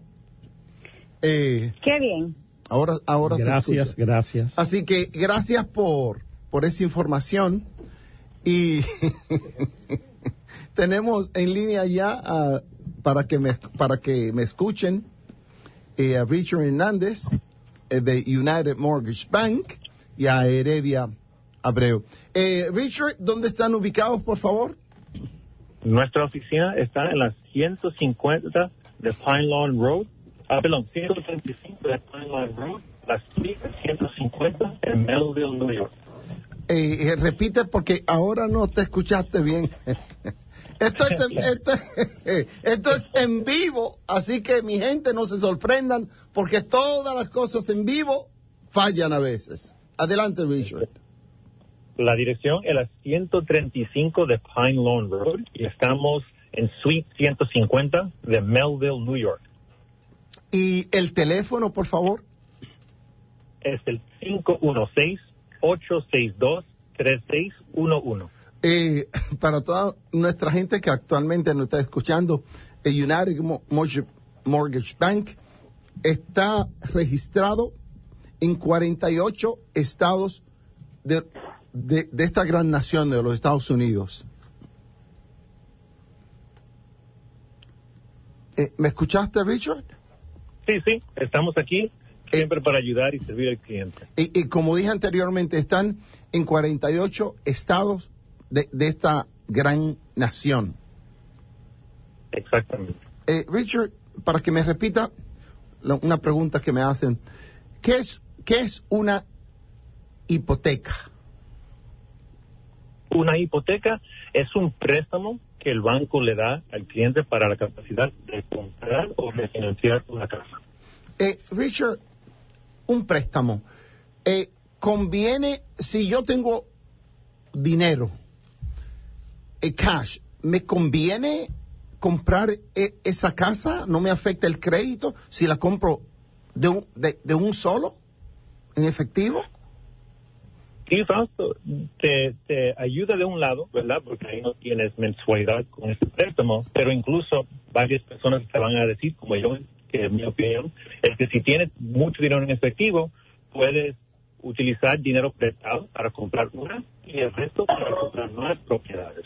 Qué bien. Ahora Gracias, se escucha. gracias. Así que gracias por esa información y tenemos en línea ya para que me escuchen a Richard Hernández de United Mortgage Bank y a Heredia Abreu. Richard, ¿dónde están ubicados, por favor? Nuestra oficina está en la 150 de Pine Lawn Road. 135 de Pine Lawn Road, la suite 150 en Melville, New York. Repite porque ahora no te escuchaste bien. Esto es en vivo, así que mi gente no se sorprendan porque todas las cosas en vivo fallan a veces. Adelante, Richard. La dirección es la 135 de Pine Lawn Road y estamos en suite 150 de Melville, New York. ¿Y el teléfono, por favor? Es el 516-862-3611. Para toda nuestra gente que actualmente nos está escuchando, el United Mortgage Bank está registrado en 48 estados de esta gran nación de los Estados Unidos. ¿Me escuchaste, Richard? Sí, estamos aquí siempre para ayudar y servir al cliente. Y como dije anteriormente, están en 48 estados de esta gran nación. Exactamente. Richard, para que me repita una pregunta que me hacen, ¿qué es una hipoteca? Una hipoteca es un préstamo que el banco le da al cliente para la capacidad de comprar o refinanciar una casa. Richard, un préstamo. ¿Conviene, si yo tengo dinero, cash, me conviene comprar esa casa? ¿No me afecta el crédito si la compro de un solo, en efectivo? Sí, Fausto, te ayuda de un lado, ¿verdad? Porque ahí no tienes mensualidad con ese préstamo, pero incluso varias personas te van a decir, como yo, que en mi opinión, es que si tienes mucho dinero en efectivo, puedes utilizar dinero prestado para comprar una y el resto para comprar nuevas propiedades.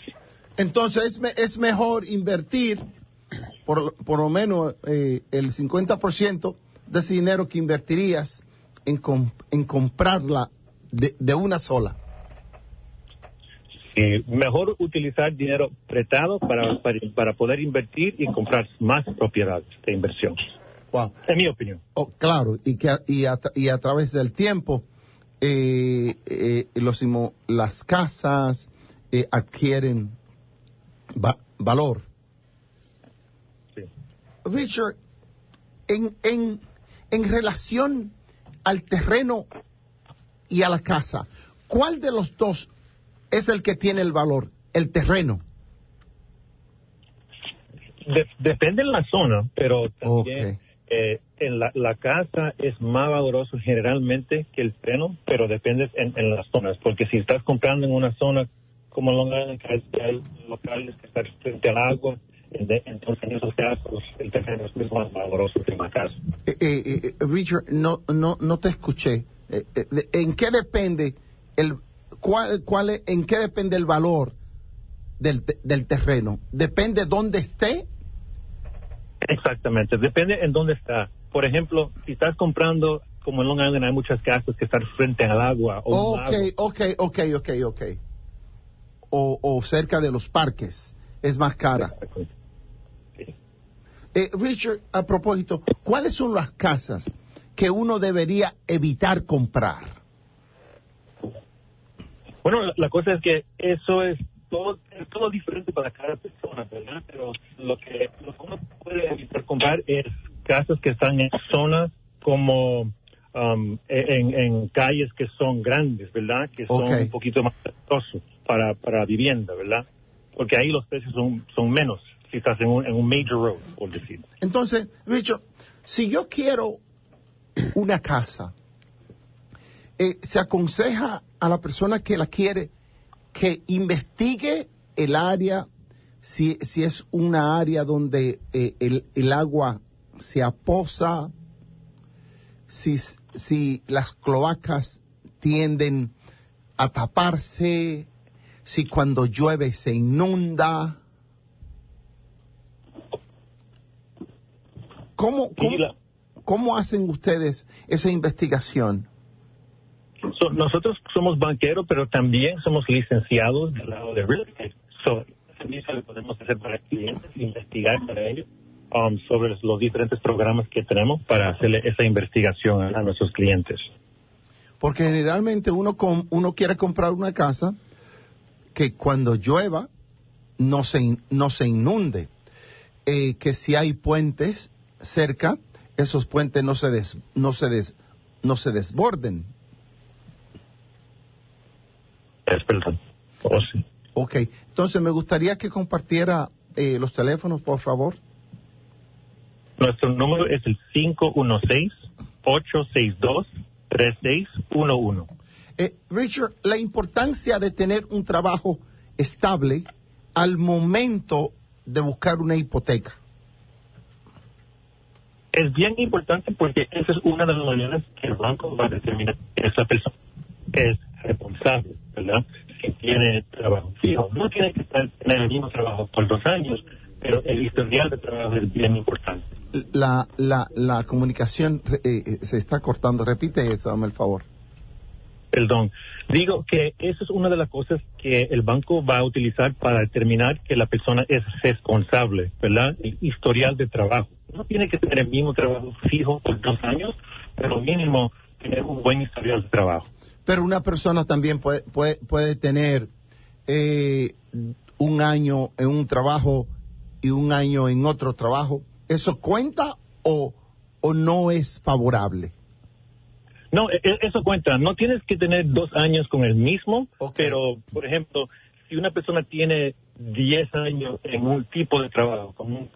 Entonces es mejor invertir por lo menos el 50% de ese dinero que invertirías en comprarla de una sola. Sí, mejor utilizar dinero prestado para poder invertir y comprar más propiedades de inversión. Wow. En mi opinión. Oh, claro, y a través del tiempo las casas adquieren valor. Sí. Richard, en relación al terreno y a la casa, ¿cuál de los dos es el que tiene el valor? El terreno. Depende de la zona, pero también Okay. la casa es más valoroso generalmente que el terreno, pero depende en las zonas, porque si estás comprando en una zona como Long Island, que hay locales que están frente al agua, entonces en esos casos el terreno es más valoroso que una casa. Richard, no te escuché. ¿En qué depende en qué depende el valor del terreno? ¿Depende dónde esté? Exactamente, depende en dónde está. Por ejemplo, si estás comprando, como en Long Island hay muchas casas que están frente al agua o un lago. Ok. O cerca de los parques, es más cara. Sí. Richard, a propósito, ¿cuáles son las casas que uno debería evitar comprar? Bueno, la cosa es que eso es todo diferente para cada persona, ¿verdad? Pero lo que uno puede evitar comprar es casas que están en zonas como en calles que son grandes, ¿verdad? Que son un poquito más costosos para vivienda, ¿verdad? Porque ahí los precios son menos si estás en un major road, por decir. Entonces, Richard, si yo quiero una casa, se aconseja a la persona que la quiere que investigue el área, si es una área donde el agua se aposa, si las cloacas tienden a taparse, si cuando llueve se inunda. ¿Cómo hacen ustedes esa investigación? Nosotros somos banqueros, pero también somos licenciados del lado de real estate. También lo podemos hacer para clientes, investigar para ellos sobre los diferentes programas que tenemos para hacerle esa investigación a nuestros clientes. Porque generalmente uno quiere comprar una casa que cuando llueva no se inunde, que si hay puentes cerca, esos puentes no se desborden. Es verdad. Oh, sí. Ok, entonces me gustaría que compartiera los teléfonos, por favor. Nuestro número es el 516-862-3611. Richard, la importancia de tener un trabajo estable al momento de buscar una hipoteca. Es bien importante porque esa es una de las maneras que el banco va a determinar que esa persona es responsable, ¿verdad? Si tiene trabajo fijo. No tiene que tener el mismo trabajo por 2 años, pero el historial de trabajo es bien importante. La comunicación se está cortando. Repite eso, dame el favor. Perdón. Digo que eso es una de las cosas que el banco va a utilizar para determinar que la persona es responsable, ¿verdad? El historial de trabajo. No tiene que tener el mismo trabajo fijo por 2 años, pero mínimo tener un buen historial de trabajo. Pero una persona también puede tener 1 año en un trabajo y 1 año en otro trabajo. ¿Eso cuenta o no es favorable? No, eso cuenta. No tienes que tener 2 años con el mismo, pero, por ejemplo, si una persona tiene 10 años en un tipo de trabajo, como un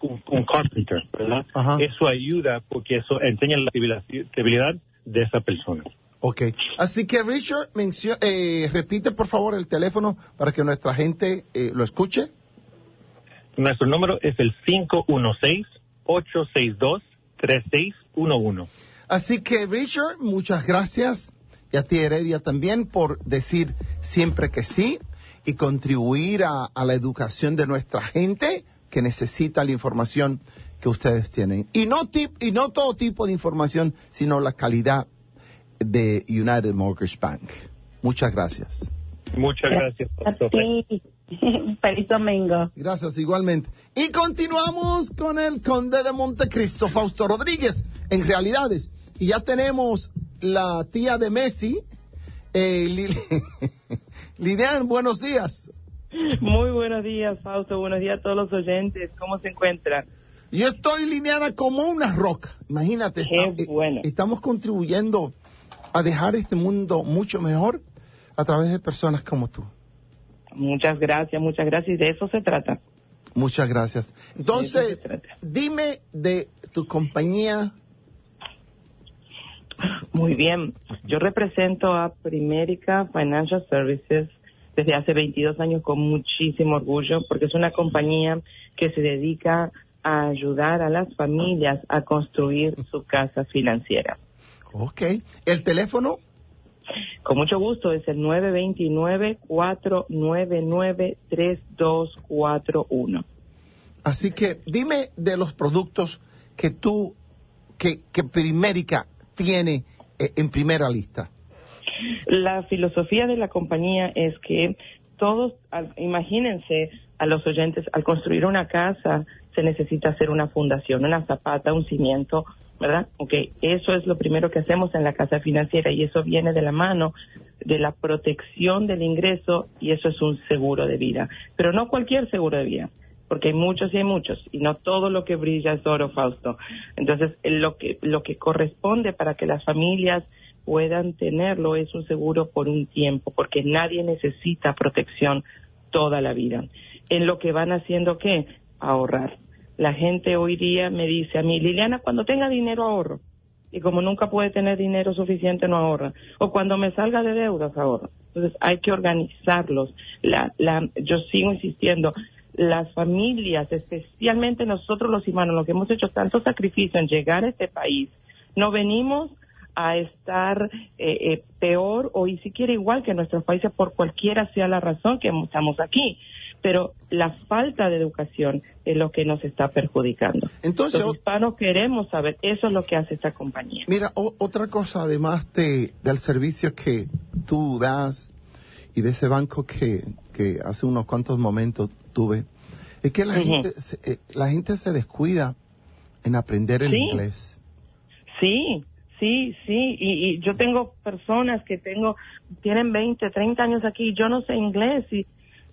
carpenter, ¿verdad? Ajá. Eso ayuda porque eso enseña la estabilidad de esa persona. Ok. Así que, Richard, repite, por favor, el teléfono para que nuestra gente lo escuche. Nuestro número es el 516-862-3611. Así que, Richard, muchas gracias. Y a ti, Heredia, también por decir siempre que sí y contribuir a la educación de nuestra gente que necesita la información que ustedes tienen. Y no todo tipo de información, sino la calidad de United Mortgage Bank. Muchas gracias. Muchas gracias, Pastor. Sí. Feliz domingo. Gracias, igualmente. Y continuamos con el conde de Montecristo, Fausto Rodríguez, en Realidades. Y ya tenemos la tía de Messi, Lilian, buenos días. Muy buenos días, Fausto. Buenos días a todos los oyentes. ¿Cómo se encuentran? Yo estoy, Liliana, como una roca. Imagínate, estamos contribuyendo a dejar este mundo mucho mejor a través de personas como tú. Muchas gracias. Y de eso se trata. Muchas gracias. Entonces, dime de tu compañía. Muy bien. Yo represento a Primerica Financial Services desde hace 22 años con muchísimo orgullo, porque es una compañía que se dedica a ayudar a las familias a construir su casa financiera. Ok. ¿El teléfono? Con mucho gusto, es el 929-499-3241. Así que dime de los productos que Primerica tiene en primera lista. La filosofía de la compañía es que todos, imagínense a los oyentes, al construir una casa se necesita hacer una fundación, una zapata, un cimiento, ¿verdad? Okay, eso es lo primero que hacemos en la casa financiera y eso viene de la mano de la protección del ingreso y eso es un seguro de vida. Pero no cualquier seguro de vida, porque hay muchos y no todo lo que brilla es oro, Fausto. Entonces, lo que corresponde para que las familias puedan tenerlo es un seguro por un tiempo, porque nadie necesita protección toda la vida. En lo que van haciendo, ¿qué? Ahorrar. La gente hoy día me dice a mí, Liliana, cuando tenga dinero ahorro. Y como nunca puede tener dinero suficiente, no ahorra. O cuando me salga de deudas, ahorro. Entonces, hay que organizarlos. Yo sigo insistiendo, las familias, especialmente nosotros los hispanos, los que hemos hecho tanto sacrificio en llegar a este país, no venimos a estar peor o ni siquiera igual que nuestros países por cualquiera sea la razón que estamos aquí. Pero la falta de educación es lo que nos está perjudicando. Entonces, los hispanos queremos saber, eso es lo que hace esta compañía. Mira, otra cosa, además del servicio que tú das y de ese banco que hace unos cuantos momentos tuve, es que la gente se descuida en aprender el inglés. Sí. Y yo tengo personas que tienen 20, 30 años aquí y yo no sé inglés y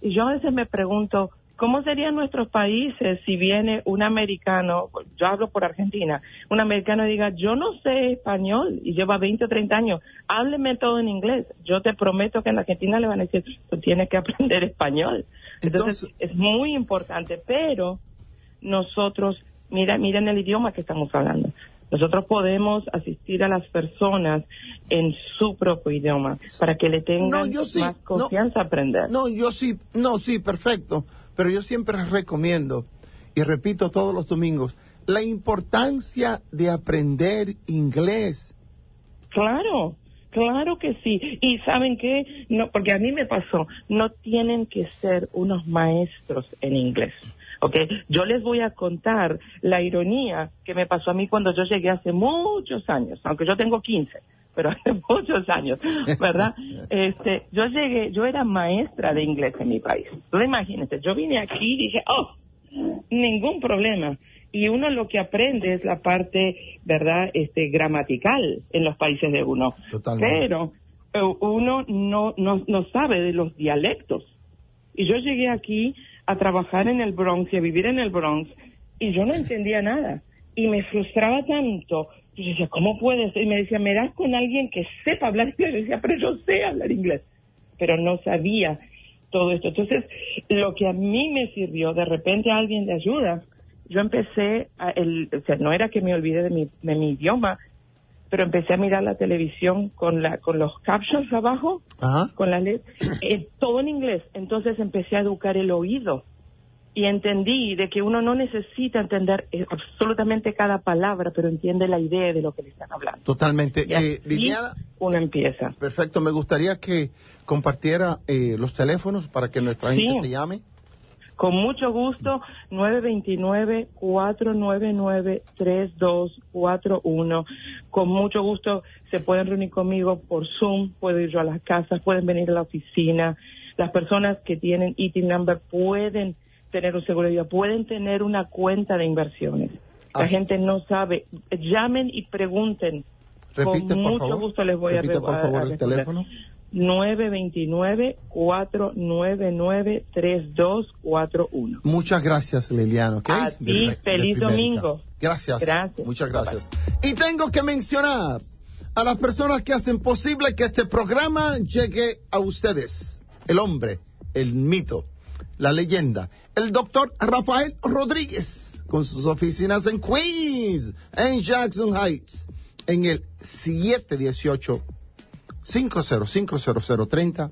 yo a veces me pregunto, ¿cómo serían nuestros países si viene un americano, yo hablo por Argentina, un americano y diga, yo no sé español y lleva 20 o 30 años, hábleme todo en inglés? Yo te prometo que en Argentina le van a decir, tú tienes que aprender español. Entonces es muy importante, pero nosotros, miren el idioma que estamos hablando. Nosotros podemos asistir a las personas en su propio idioma para que le tengan más confianza a aprender. Sí, perfecto. Pero yo siempre recomiendo, y repito todos los domingos, la importancia de aprender inglés. Claro que sí. Y ¿saben qué? No, porque a mí me pasó, no tienen que ser unos maestros en inglés. ¿Ok? Yo les voy a contar la ironía que me pasó a mí cuando yo llegué hace muchos años, aunque yo tengo 15, pero hace muchos años, ¿verdad? Yo llegué, yo era maestra de inglés en mi país. Entonces imagínense, yo vine aquí y dije, ningún problema. Y uno lo que aprende es la parte, ¿verdad?, gramatical en los países de uno. Totalmente. Pero uno no sabe de los dialectos. Y yo llegué aquí a trabajar en el Bronx y a vivir en el Bronx y yo no entendía nada. Y me frustraba tanto. Yo decía, ¿cómo puede ser? Y me decía, ¿me das con alguien que sepa hablar inglés? Yo decía, pero yo sé hablar inglés. Pero no sabía todo esto. Entonces, lo que a mí me sirvió, de repente alguien de ayuda, yo empecé, no era que me olvidé de mi idioma, pero empecé a mirar la televisión con los captions abajo, Ajá. con las letras, todo en inglés. Entonces empecé a educar el oído y entendí de que uno no necesita entender absolutamente cada palabra, pero entiende la idea de lo que le están hablando. Totalmente. Y así Liliana, uno empieza. perfecto. Me gustaría que compartiera los teléfonos para que nuestra gente te llame. Con mucho gusto, 929-499-3241. Con mucho gusto se pueden reunir conmigo por Zoom, puedo ir yo a las casas, pueden venir a la oficina. Las personas que tienen ITIN number pueden tener un seguro de vida, pueden tener una cuenta de inversiones. La gente no sabe. Llamen y pregunten. Repite, con por mucho favor. gusto les voy Repite, a por favor, el responder. teléfono. 929-499-3241. Muchas gracias, Liliana. ¿Okay? A ti, feliz domingo. Gracias. Gracias. Muchas gracias. Y tengo que mencionar a las personas que hacen posible que este programa llegue a ustedes. El hombre, el mito, la leyenda, el doctor Rafael Rodríguez, con sus oficinas en Queens, en Jackson Heights, en el 718-505-0030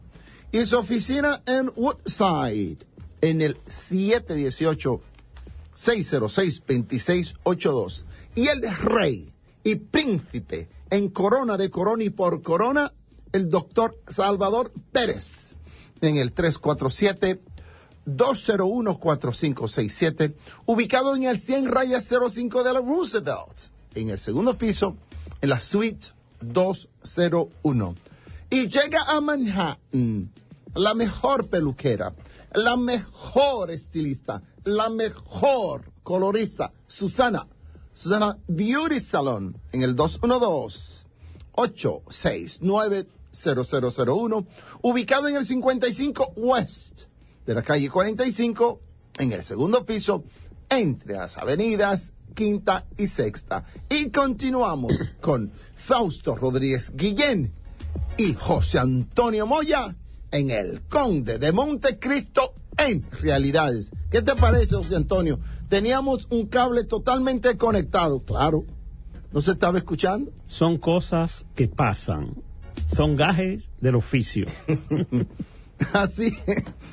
y su oficina en Woodside en el 718-606-2682 y el rey y príncipe en Corona de Corona y por Corona, el doctor Salvador Pérez en el 347-201-4567 ubicado en el 100-05 de la Roosevelt en el segundo piso en la suite 201. Y llega a Manhattan la mejor peluquera, la mejor estilista, la mejor colorista, Susana Beauty Salon, en el 212-869-0001, ubicado en el 55 West de la calle 45, en el segundo piso, entre las avenidas Quinta y Sexta. Y continuamos con Fausto Rodríguez Guillén y José Antonio Moya en el Conde de Montecristo en Realidades. ¿Qué te parece, José Antonio? Teníamos un cable totalmente conectado, claro. ¿No se estaba escuchando? Son cosas que pasan. Son gajes del oficio.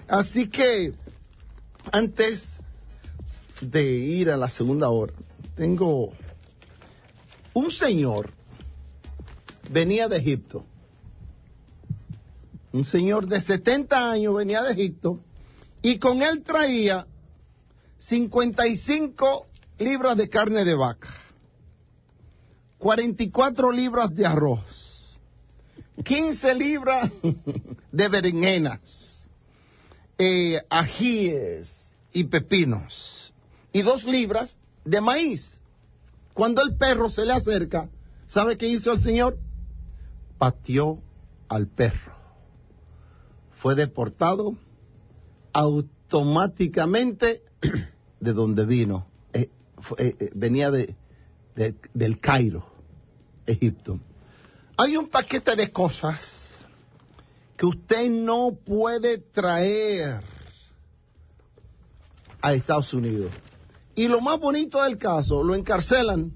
Así que, antes de ir a la segunda hora, tengo un señor, venía de Egipto. Un señor de 70 años venía de Egipto y con él traía 55 libras de carne de vaca, 44 libras de arroz, 15 libras de berenjenas, ajíes y pepinos y 2 libras de maíz. Cuando el perro se le acerca, ¿sabe qué hizo el señor? Pateó al perro. Fue deportado automáticamente de donde vino. Venía del Cairo, Egipto. Hay un paquete de cosas que usted no puede traer a Estados Unidos. Y lo más bonito del caso, lo encarcelan,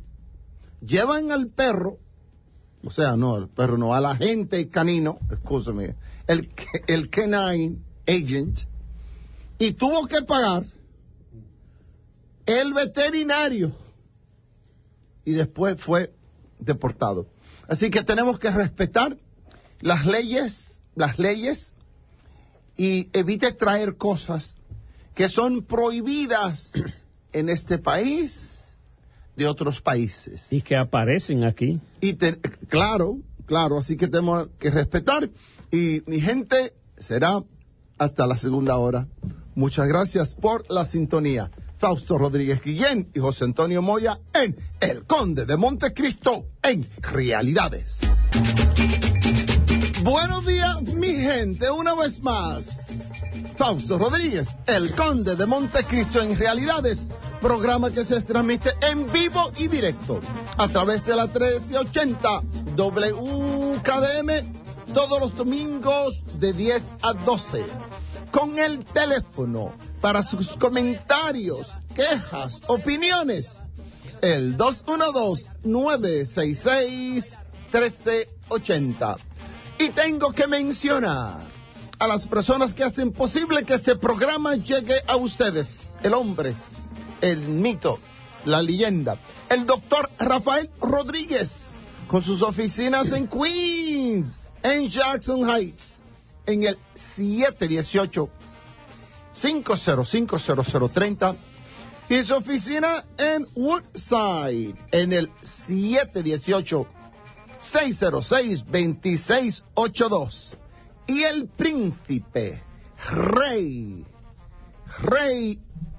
llevan al perro, o sea, no, al perro no, al agente canino, escúchame, el canine agent, y tuvo que pagar el veterinario, y después fue deportado. Así que tenemos que respetar las leyes, y evite traer cosas que son prohibidas en este país de otros países. Y que aparecen aquí. Y claro, así que tenemos que respetar. Y mi gente, será hasta la segunda hora. Muchas gracias por la sintonía. Fausto Rodríguez Guillén y José Antonio Moya en El Conde de Montecristo en Realidades. Buenos días, mi gente, una vez más. Fausto Rodríguez, El Conde de Montecristo en Realidades, programa que se transmite en vivo y directo a través de la 1380 WKDM todos los domingos de 10 a 12. Con el teléfono para sus comentarios, quejas, opiniones, el 212-966-1380. Y tengo que mencionar a las personas que hacen posible que este programa llegue a ustedes. El hombre, el mito, la leyenda, el doctor Rafael Rodríguez, con sus oficinas en Queens, en Jackson Heights, en el 718-505-0030, y su oficina en Woodside, en el 718-606-2682. Y el príncipe, rey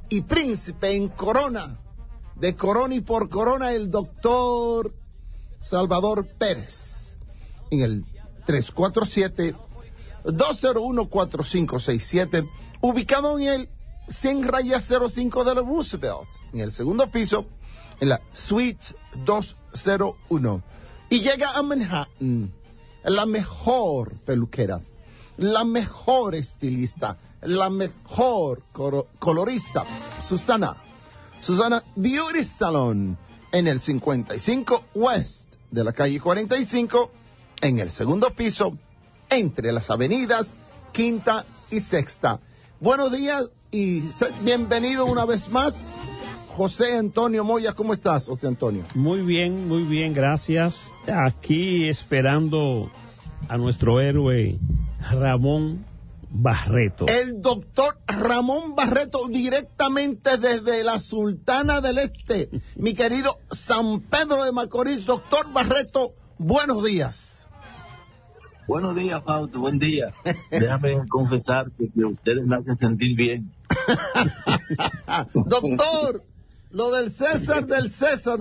y príncipe en corona, de corona y por corona, el doctor Salvador Pérez, en el 347-201-4567, ubicado en el 100-05 de la Roosevelt, en el segundo piso, en la Suite 201. Y llega a Manhattan, la mejor peluquera, la mejor estilista, la mejor colorista, Susana Beauty Salon, en el 55 West de la calle 45, en el segundo piso, entre las avenidas Quinta y Sexta. Buenos días y bienvenido una vez más, José Antonio Moya. ¿Cómo estás, José Antonio? Muy bien, gracias. Aquí esperando a nuestro héroe Ramón Barreto. El doctor Ramón Barreto, directamente desde la Sultana del Este, mi querido San Pedro de Macorís. Doctor Barreto, buenos días. Buenos días, Fausto, buen día. Déjame confesarte que ustedes me hacen sentir bien. Doctor, lo del César,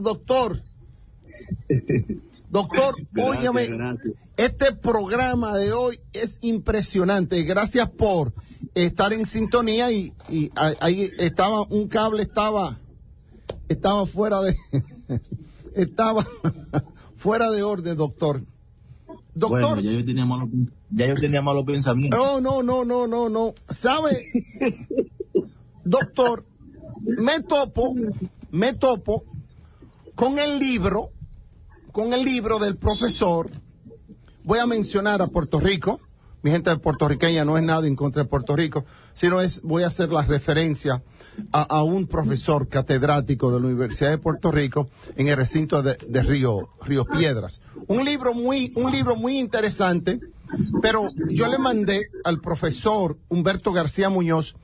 doctor. Doctor, óigame, este programa de hoy es impresionante. Gracias por estar en sintonía y ahí estaba, un cable estaba fuera de estaba fuera de orden, doctor. Doctor, bueno, ya yo tenía malos pensamientos. No. ¿Sabe? Doctor, me topo con el libro del profesor. Voy a mencionar a Puerto Rico. Mi gente puertorriqueña, no es nada en contra de Puerto Rico, sino voy a hacer la referencia a un profesor catedrático de la Universidad de Puerto Rico en el recinto de Río Piedras. Un libro muy interesante, pero yo le mandé al profesor Humberto García Muñoz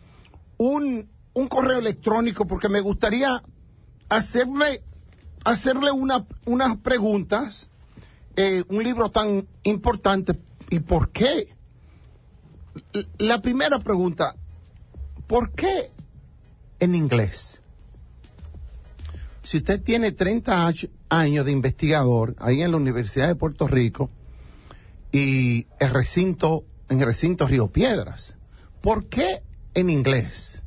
un correo electrónico porque me gustaría hacerle unas preguntas, un libro tan importante. ¿Y por qué? La primera pregunta, ¿por qué en inglés? Si usted tiene 30 años de investigador ahí en la Universidad de Puerto Rico y en el recinto Río Piedras, ¿por qué en inglés?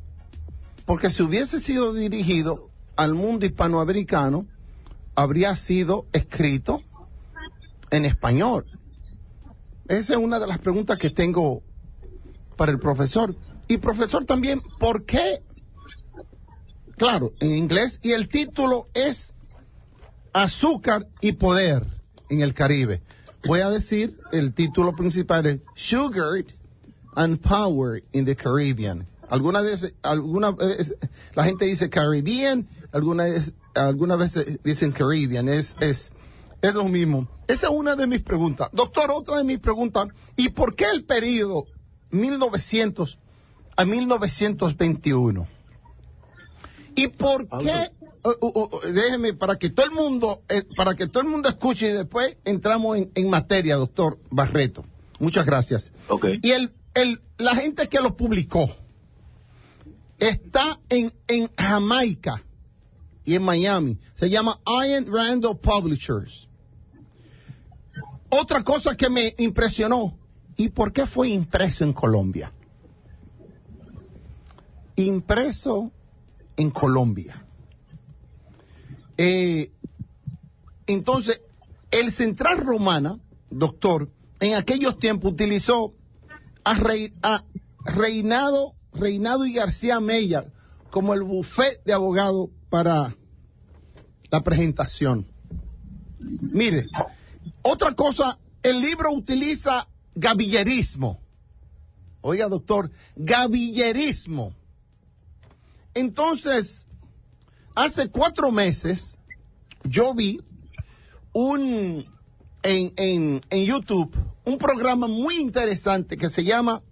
Porque si hubiese sido dirigido al mundo hispanoamericano, habría sido escrito en español. Esa es una de las preguntas que tengo para el profesor. Y profesor también, ¿por qué? Claro, en inglés, y el título es Azúcar y Poder en el Caribe. Voy a decir, el título principal es Sugar and Power in the Caribbean. Alguna vez la gente dice Caribbean, algunas veces dicen Caribbean, es lo mismo. Esa es una de mis preguntas. Doctor, otra de mis preguntas, ¿y por qué el periodo 1900 a 1921. ¿Y por qué? Déjeme para que todo el mundo escuche y después entramos en materia, doctor Barreto. Muchas gracias. Okay. Y la gente que lo publicó está en Jamaica y en Miami. Se llama Ian Randall Publishers. Otra cosa que me impresionó, ¿y por qué fue impreso en Colombia? Impreso en Colombia. Entonces, el Central Romana, doctor, en aquellos tiempos utilizó a Reinado y García Mella como el bufete de abogado para la presentación. Mire, otra cosa, el libro utiliza gavillerismo. Oiga, doctor, gavillerismo. Entonces, hace 4 meses, yo vi en YouTube un programa muy interesante que se llama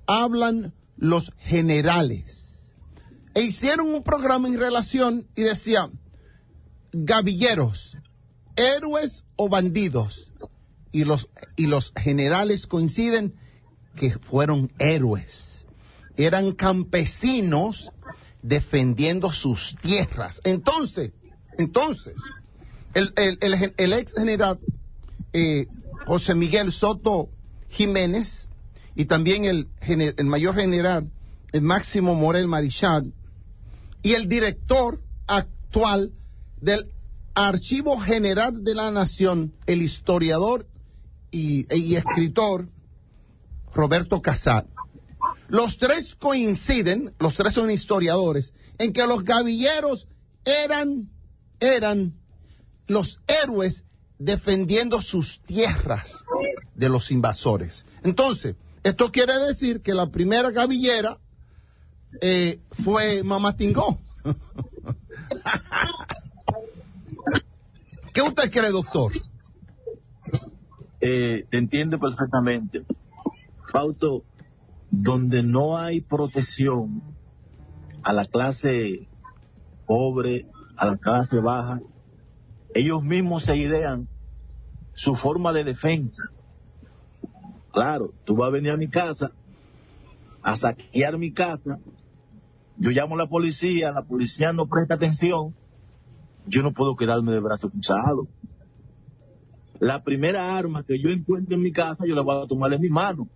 Hablan los Generales. E hicieron un programa en relación y decía, gavilleros, héroes o bandidos. Y los generales coinciden que fueron héroes. Eran campesinos defendiendo sus tierras. Entonces, el ex general José Miguel Soto Jiménez y también el mayor general Máximo Morel Marichal y el director actual del Archivo General de la Nación, el historiador y escritor Roberto Casal. Los tres coinciden, los tres son historiadores, en que los gavilleros eran los héroes defendiendo sus tierras de los invasores. Entonces, esto quiere decir que la primera gavillera fue Mamá Tingó. ¿Qué usted cree, doctor? Te entiendo perfectamente. Fausto, donde no hay protección a la clase pobre, a la clase baja, ellos mismos se idean su forma de defensa. Claro, tú vas a venir a mi casa a saquear mi casa, yo llamo a la policía no presta atención, yo no puedo quedarme de brazo cruzado. La primera arma que yo encuentro en mi casa, yo la voy a tomar en mi mano.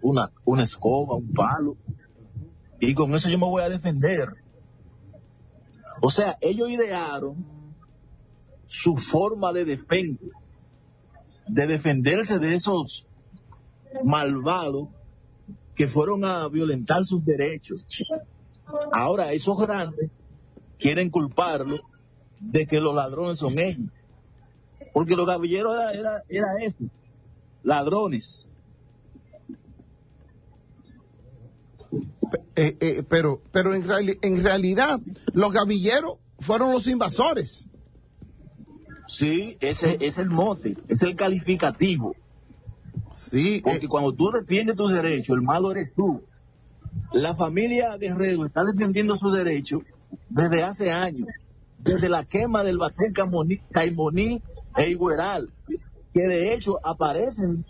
Una escoba, un palo. Y con eso yo me voy a defender. O sea, ellos idearon su forma de defensa, de defenderse de esos malvados que fueron a violentar sus derechos. Ahora, esos grandes quieren culparlo de que los ladrones son ellos. Porque los gavilleros era eso, ladrones. Pero en realidad los gavilleros fueron los invasores. Sí, ese es el mote, es el calificativo. Sí, porque cuando tú defiendes tus derechos, el malo eres tú. La familia Guerrero está defendiendo sus derechos desde hace años, desde la quema del Batel Caimoní e Igueral, que de hecho aparecen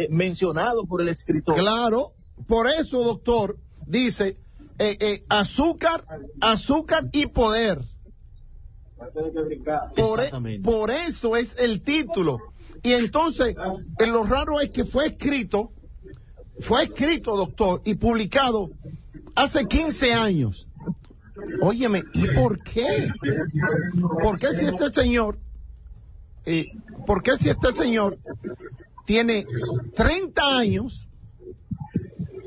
mencionados por el escritor. Claro, por eso, doctor, dice azúcar y poder. Por eso es el título. Y entonces, lo raro es que fue escrito, doctor, y publicado hace 15 años. Óyeme, ¿y por qué? ¿Por qué si este señor tiene 30 años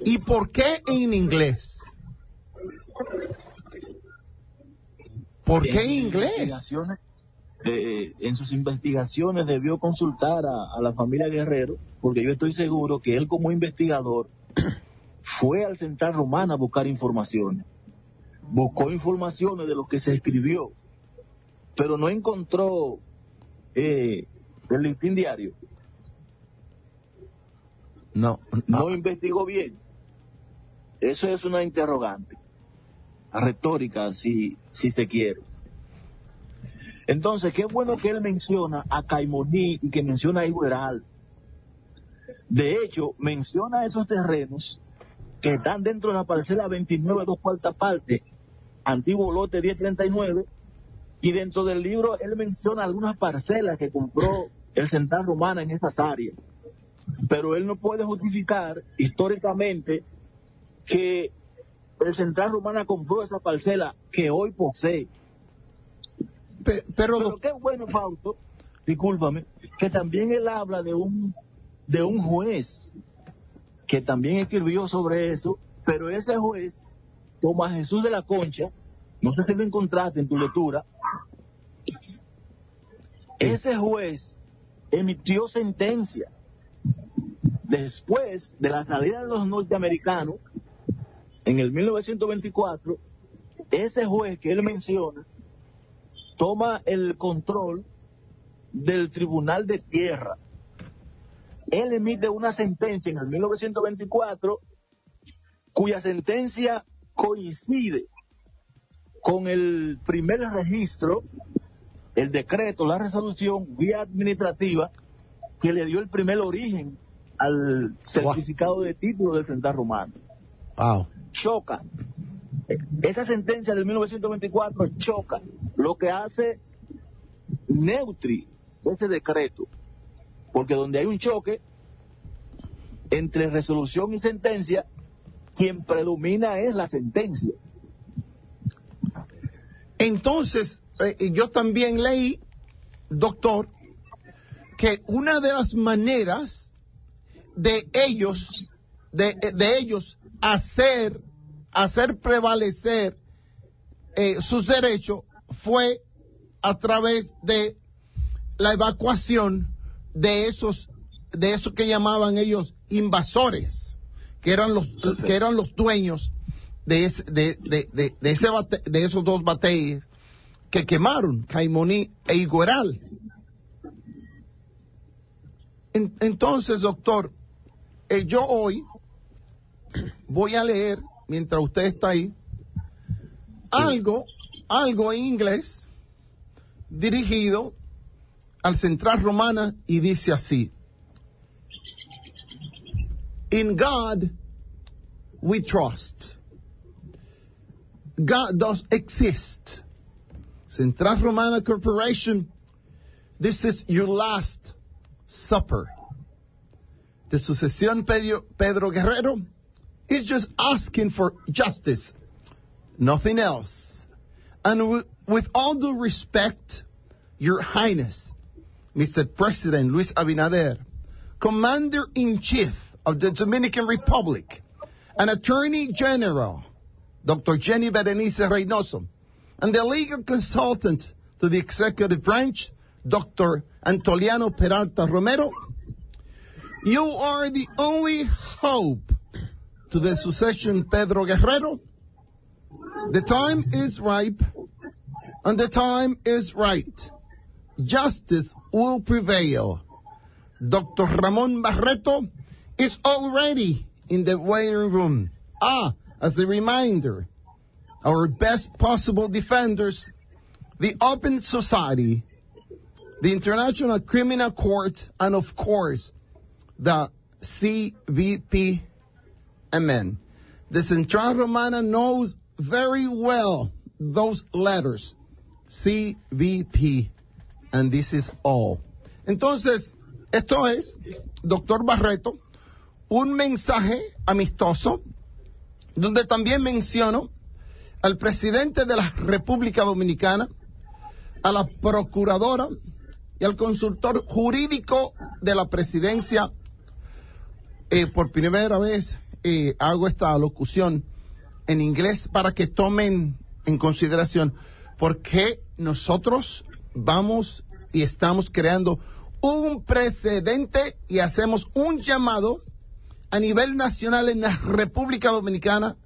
y por qué en inglés? ¿Por qué en inglés? En sus investigaciones debió consultar a la familia Guerrero, porque yo estoy seguro que él como investigador fue al Central Romana a buscar informaciones. Buscó informaciones de lo que se escribió, pero no encontró el listín diario. No investigó bien. Eso es una interrogante, retórica, si se quiere. Entonces, qué bueno que él menciona a Caimoní y que menciona a Igueral. De hecho, menciona esos terrenos que están dentro de la parcela 29, 2/4 partes, antiguo lote 1039, y dentro del libro él menciona algunas parcelas que compró el Central Romana en esas áreas. Pero él no puede justificar históricamente que el Central Romana compró esa parcela que hoy posee. Pero qué bueno, Fausto, discúlpame, que también él habla de un juez que también escribió sobre eso, pero ese juez, Tomás Jesús de la Concha, no sé si lo encontraste en tu lectura, ese juez emitió sentencia después de la salida de los norteamericanos en el 1924. Ese juez que él menciona toma el control del Tribunal de Tierra. Él emite una sentencia en el 1924 cuya sentencia coincide con el primer registro, el decreto, la resolución vía administrativa que le dio el primer origen al certificado de título del Central Romano. Wow. Choca. Esa sentencia del 1924 choca, lo que hace neutri ese decreto, porque donde hay un choque entre resolución y sentencia, quien predomina es la sentencia. Entonces, yo también leí, doctor, que una de las maneras de ellos hacer prevalecer sus derechos fue a través de la evacuación de esos que llamaban ellos invasores, que eran los dueños de esos dos batalles que quemaron, Caimoní e Igueral. Entonces, doctor, yo hoy voy a leer, mientras usted está ahí, algo en inglés dirigido al Central Romana, y dice así: In God we trust. God does exist. Central Romana Corporation, this is your last supper. The Sucesión Pedro Guerrero is just asking for justice, nothing else. And with all due respect, Your Highness, Mr. President Luis Abinader, Commander-in-Chief of the Dominican Republic, and Attorney General, Dr. Jenny Berenice Reynoso, and the legal consultant to the executive branch, Dr. Antoliano Peralta Romero, you are the only hope to the succession Pedro Guerrero. The time is ripe, and the time is right. Justice will prevail. Dr. Ramon Barreto is already in the waiting room. As a reminder, our best possible defenders, the Open Society, the International Criminal Court, and of course, the CVP-MN. The Central Romana knows very well those letters, CVP, and this is all. Entonces, esto es, doctor Barreto, un mensaje amistoso, donde también menciono al presidente de la República Dominicana, a la procuradora y al consultor jurídico de la presidencia. Por primera vez hago esta locución en inglés para que tomen en consideración por qué nosotros vamos y estamos creando un precedente y hacemos un llamado a nivel nacional en la República Dominicana,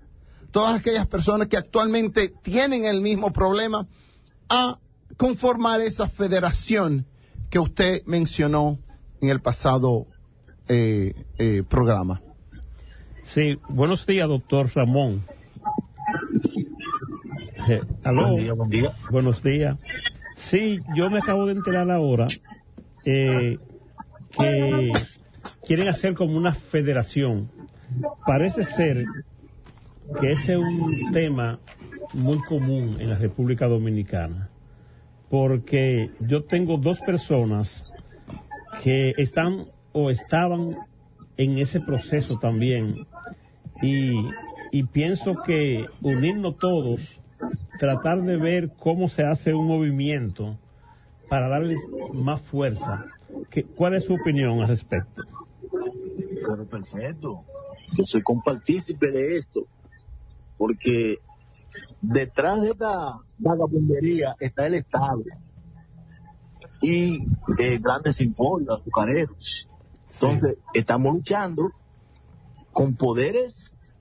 todas aquellas personas que actualmente tienen el mismo problema, a conformar esa federación que usted mencionó en el pasado programa. Sí, buenos días, doctor Ramón. ¿Aló? Buen día, buen día. Buenos días. Sí, yo me acabo de enterar ahora que quieren hacer como una federación. Parece ser que ese es un tema muy común en la República Dominicana, porque yo tengo dos personas que están o estaban en ese proceso también, y pienso que unirnos todos, tratar de ver cómo se hace un movimiento para darles más fuerza. ¿Cuál es su opinión al respecto? Pero perfecto, yo soy compartícipe de esto, porque detrás de esta vagabundería está el Estado y grandes emporios azucareros. Entonces, estamos luchando con poderes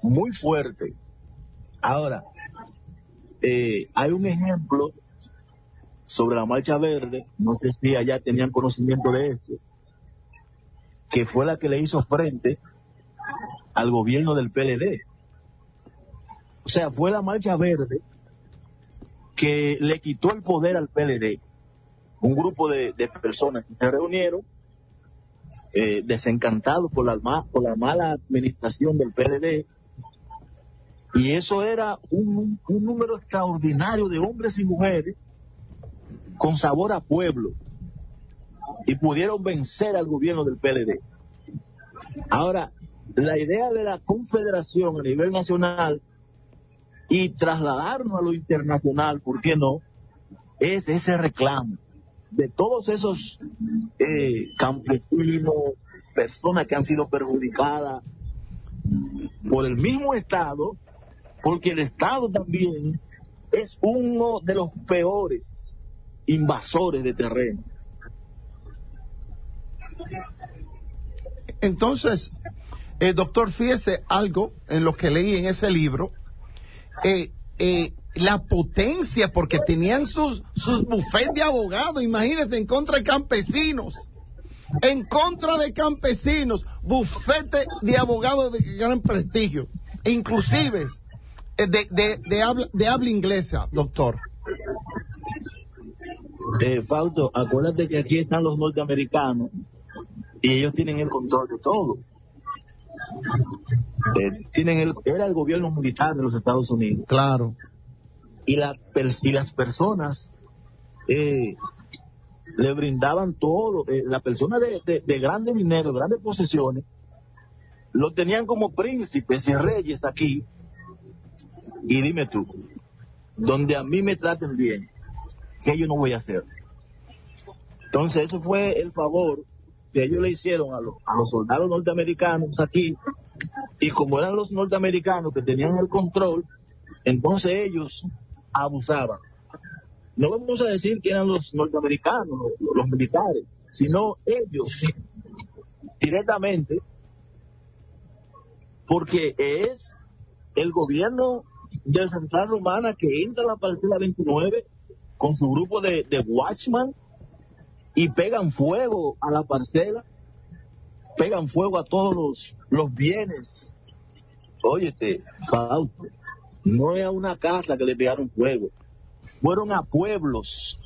muy fuertes. Ahora, hay un ejemplo sobre la Marcha Verde, no sé si allá tenían conocimiento de esto, que fue la que le hizo frente al gobierno del PLD. O sea, fue la Marcha Verde que le quitó el poder al PLD. Un grupo de personas que se reunieron desencantados por la mala administración del PLD, y eso era un número extraordinario de hombres y mujeres con sabor a pueblo, y pudieron vencer al gobierno del PLD. Ahora, la idea de la confederación a nivel nacional y trasladarnos a lo internacional, ¿por qué no?, es ese reclamo de todos esos campesinos, personas que han sido perjudicadas por el mismo Estado, porque el Estado también es uno de los peores invasores de terreno. Entonces, doctor, fíjese algo en lo que leí en ese libro, la potencia, porque tenían sus bufetes de abogados, imagínense, en contra de campesinos, bufete de abogados de gran prestigio, inclusive de habla inglesa, doctor. Fausto, acuérdate que aquí están los norteamericanos y ellos tienen el control de todo. Era el gobierno militar de los Estados Unidos. Claro. Y las personas le brindaban todo. La persona de grandes dinero, grandes posesiones, lo tenían como príncipes y reyes aquí. Y dime tú, donde a mí me traten bien, ¿qué yo no voy a hacer? Entonces, eso fue el favor que ellos le hicieron a los soldados norteamericanos aquí. Y como eran los norteamericanos que tenían el control, entonces ellos abusaban. No vamos a decir que eran los norteamericanos, los militares, sino ellos directamente, porque es el gobierno de Central Romana que entra a la parcela 29 con su grupo de Watchman y pegan fuego a la parcela, pegan fuego a todos los bienes. Óyete, Fausto, no era una casa que le pegaron fuego, fueron a pueblos,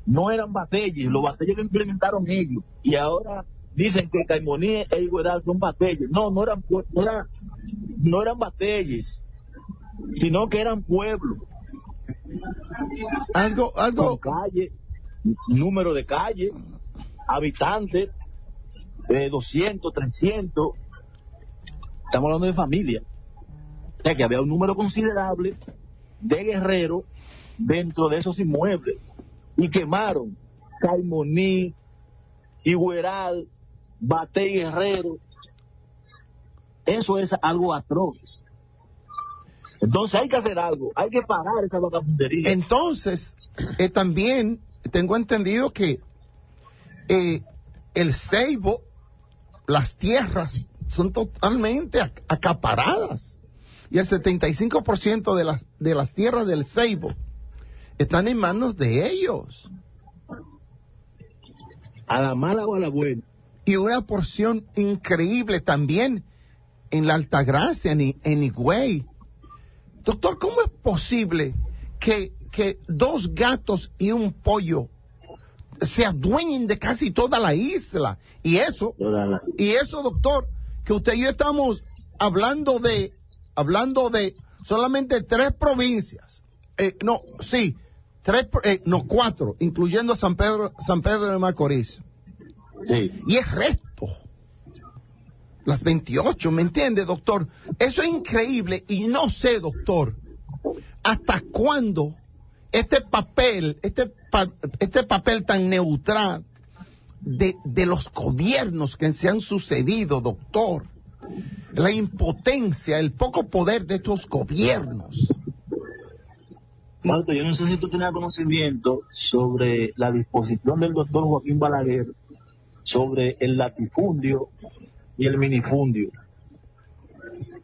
no eran batalles, los batalles lo implementaron ellos, y ahora dicen que Caimoní e Igueral son batalles. No eran batalles, sino que eran pueblos. Algo con calle, número de calle, habitantes, 200, 300, estamos hablando de familia. O sea que había un número considerable de guerreros dentro de esos inmuebles, y quemaron Caimoní, Igueral, Batey Guerrero. Eso es algo atroz. Entonces hay que hacer algo, hay que parar esa vagabundería. Entonces, también tengo entendido que el Ceibo, las tierras son totalmente acaparadas, y el 75% de las tierras del Ceibo están en manos de ellos. A la mala o a la buena. Y una porción increíble también en la Altagracia, en Higüey. Doctor, ¿cómo es posible que 2 gatos y un pollo se adueñen de casi toda la isla? Y eso, doctor, que usted y yo estamos hablando de solamente 3 provincias. 4, incluyendo San Pedro de Macorís. Sí. Y el resto, las 28, ¿me entiende, doctor? Eso es increíble y no sé, doctor, hasta cuándo este papel tan neutral de los gobiernos que se han sucedido, doctor, la impotencia, el poco poder de estos gobiernos. Marto, yo no sé si tú tenías conocimiento sobre la disposición del doctor Joaquín Balaguer sobre el latifundio y el minifundio.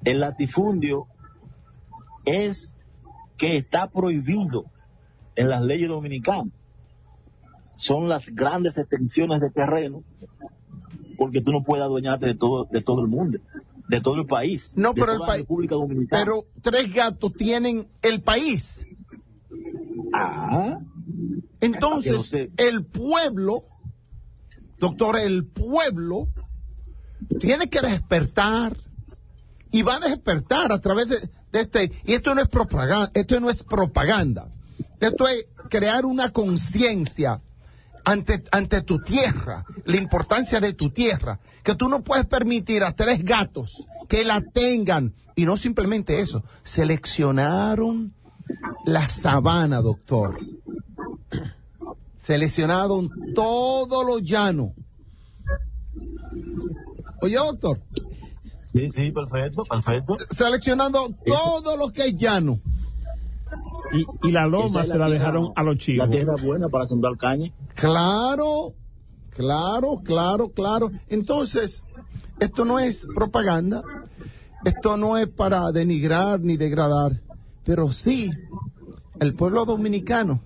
El latifundio es que está prohibido en las leyes dominicanas. Son las grandes extensiones de terreno, porque tú no puedes adueñarte de todo el mundo, de todo el país. No, pero el país, República Dominicana. Pero 3 gatos tienen el país. Entonces, el pueblo, doctor, el pueblo tiene que despertar, y va a despertar a través de este, y esto no es propaganda, esto es crear una conciencia ante tu tierra, la importancia de tu tierra, que tú no puedes permitir a 3 gatos que la tengan, y no simplemente eso, seleccionaron la sabana, doctor. Seleccionaron todo lo llano. Oye, doctor. Sí, perfecto. Seleccionando todo lo que es llano. Y la loma se la dejaron a los chivos. La tierra buena para sembrar caña. Claro. Entonces, esto no es propaganda, esto no es para denigrar ni degradar, pero sí, el pueblo dominicano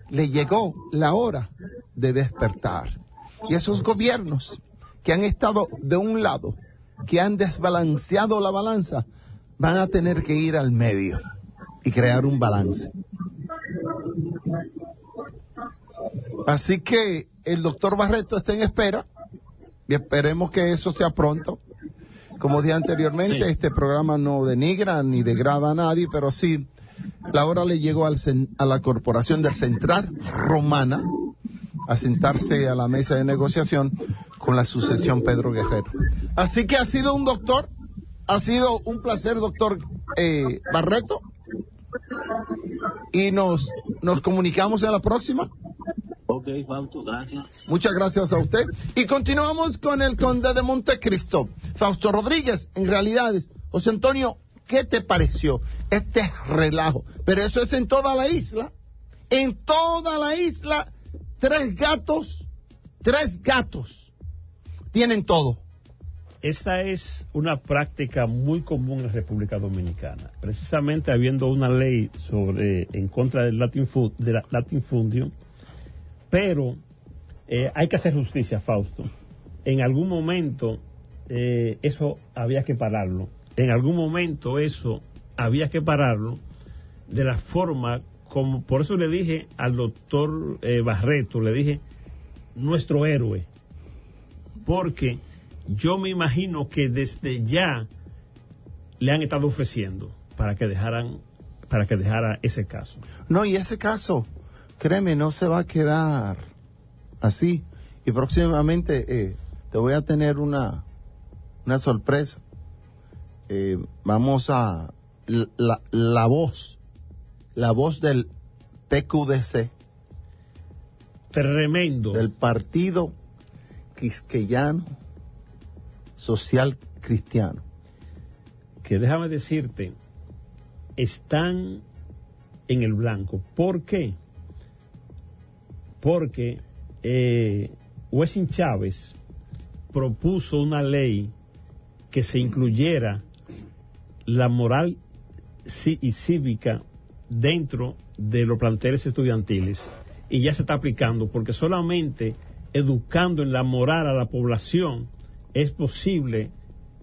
le llegó la hora de despertar. Y esos gobiernos que han estado de un lado, que han desbalanceado la balanza, van a tener que ir al medio y crear un balance. Así que el doctor Barreto está en espera y esperemos que eso sea pronto. Como dije anteriormente, Este programa no denigra ni degrada a nadie, pero sí, la hora le llegó a la corporación del Central Romana a sentarse a la mesa de negociación con la sucesión Pedro Guerrero. Así que ha sido un placer, doctor Barreto, y nos comunicamos en la próxima. Ok, Fausto, gracias. Muchas gracias a usted. Y continuamos con el conde de Montecristo, Fausto Rodríguez. En realidades, José Antonio, ¿qué te pareció este relajo? Pero eso es en toda la isla. En toda la isla, 3 gatos tienen todo. Esa es una práctica muy común en la República Dominicana. Precisamente habiendo una ley en contra del latifundio, pero hay que hacer justicia, Fausto. En algún momento eso había que pararlo. De la forma como, por eso le dije al doctor Barreto, le dije, nuestro héroe, porque yo me imagino que desde ya le han estado ofreciendo para que dejara ese caso. No, y ese caso, créeme, no se va a quedar así. Y próximamente te voy a tener una sorpresa. Vamos a la voz del PQDC, tremendo, del Partido Quisqueyano Social Cristiano, que déjame decirte, están en el blanco. ¿Por qué? Porque Wessing Chávez propuso una ley que se incluyera la moral y cívica dentro de los planteles estudiantiles, y ya se está aplicando, porque solamente educando en la moral a la población es posible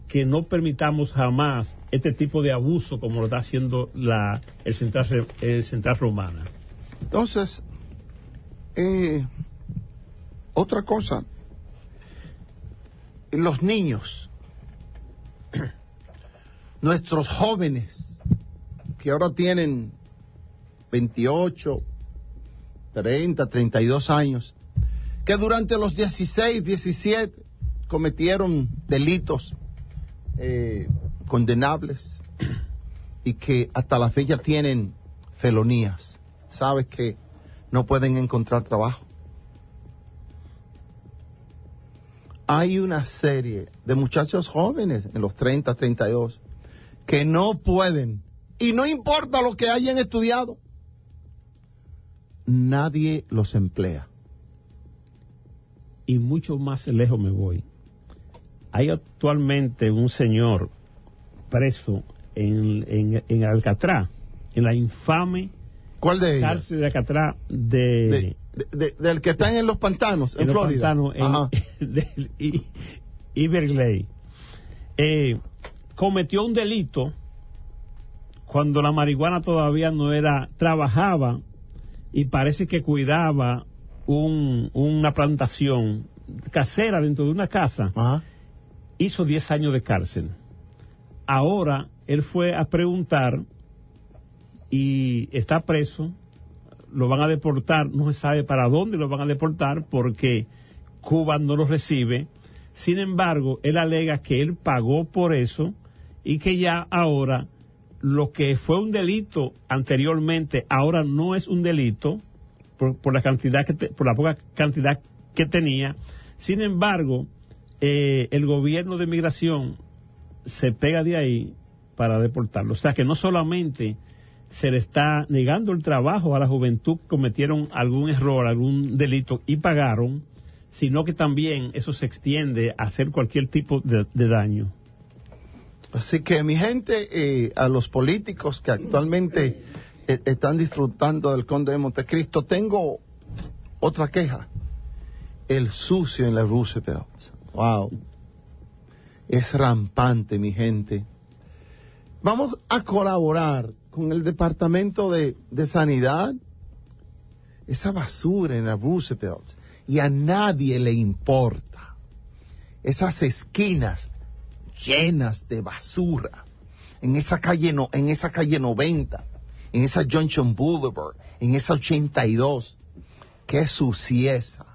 que no permitamos jamás este tipo de abuso como lo está haciendo el Central Romana. Entonces, otra cosa, los niños, nuestros jóvenes, que ahora tienen 28, 30, 32 años, que durante los 16, 17 cometieron delitos condenables y que hasta la fecha tienen felonías. ¿Sabes que no pueden encontrar trabajo? Hay una serie de muchachos jóvenes en los 30, 32 que no pueden, y no importa lo que hayan estudiado, nadie los emplea. Y mucho más lejos me voy. Hay actualmente un señor preso en Alcatraz, en la infame ¿Cuál de ellas? cárcel de Alcatraz del que están en los pantanos, en los Florida. pantanos, del Everglades. Cometió un delito cuando la marihuana todavía no era, trabajaba y parece que cuidaba una plantación casera dentro de una casa. Ajá. Hizo 10 años de cárcel. Ahora él fue a preguntar y está preso. Lo van a deportar, no se sabe para dónde lo van a deportar porque Cuba no lo recibe. Sin embargo, él alega que él pagó por eso y que ya ahora lo que fue un delito anteriormente ahora no es un delito por la cantidad por la poca cantidad que tenía. Sin embargo, el gobierno de migración se pega de ahí para deportarlo. O sea que no solamente se le está negando el trabajo a la juventud que cometieron algún error, algún delito y pagaron, sino que también eso se extiende a hacer cualquier tipo de daño. Así que mi gente, a los políticos que actualmente están disfrutando del Conde de Montecristo, tengo otra queja. El sucio en la Roosevelt. Wow. Es rampante, mi gente. Vamos a colaborar con el Departamento de Sanidad. Esa basura en la Roosevelt. Y a nadie le importa. Esas esquinas llenas de basura. En esa calle 90. En esa Junction Boulevard. En esa 82. Qué sucieza.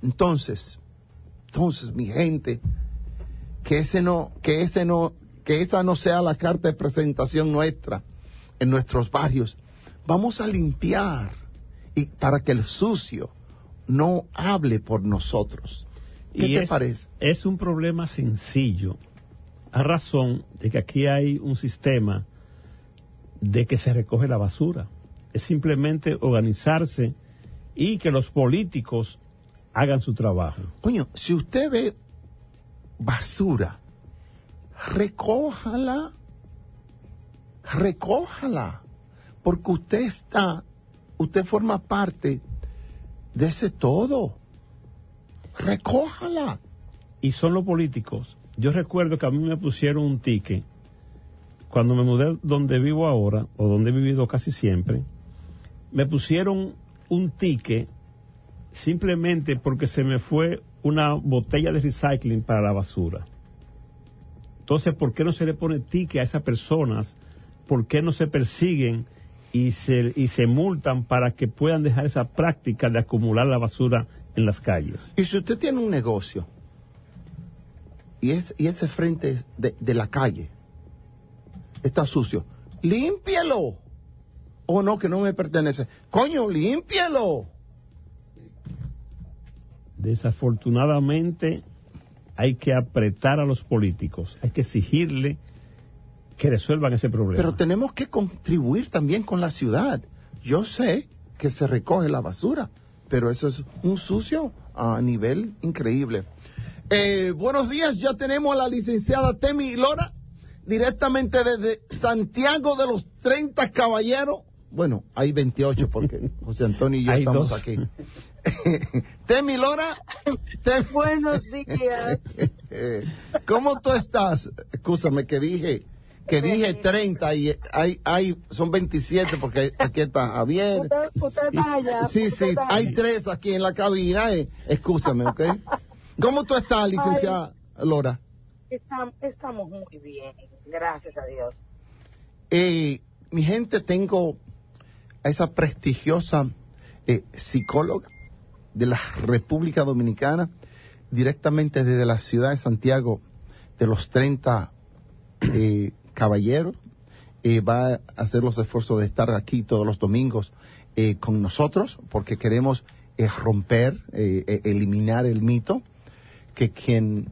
Entonces, mi gente, que esa no sea la carta de presentación nuestra en nuestros barrios. Vamos a limpiar y para que el sucio no hable por nosotros. ¿Qué te parece? Es un problema sencillo, a razón de que aquí hay un sistema de que se recoge la basura. Es simplemente organizarse y que los políticos hagan su trabajo. Coño, si usted ve basura, recójala, porque usted forma parte de ese todo. Recójala. Y son los políticos. Yo recuerdo que a mí me pusieron un ticket cuando me mudé donde vivo ahora, o donde he vivido casi siempre. Me pusieron un ticket simplemente porque se me fue una botella de recycling para la basura. Entonces, ¿por qué no se le pone ticket a esas personas? ¿Por qué no se persiguen y se multan para que puedan dejar esa práctica de acumular la basura en las calles? Y si usted tiene un negocio y ese frente de la calle está sucio, límpielo. O no, que no me pertenece. Coño, límpielo. Desafortunadamente hay que apretar a los políticos, hay que exigirle que resuelvan ese problema. Pero tenemos que contribuir también con la ciudad. Yo sé que se recoge la basura, pero eso es un sucio a nivel increíble. Buenos días, ya tenemos a la licenciada Temi Lora, directamente desde Santiago de los 30 Caballeros. Bueno, hay 28 porque José Antonio y yo estamos 2 aquí. Temi Lora. Buenos días. ¿Cómo tú estás? Escúchame que dije 30 y son 27 porque aquí está Javier. Usted está allá. Sí, hay 3 aquí en la cabina. Escúchame, ¿ok? ¿Cómo tú estás, licenciada Lora? Estamos muy bien, gracias a Dios. Mi gente, tengo a esa prestigiosa psicóloga de la República Dominicana, directamente desde la ciudad de Santiago, de los 30 caballeros. Va a hacer los esfuerzos de estar aquí todos los domingos con nosotros, porque queremos romper, eliminar el mito que quien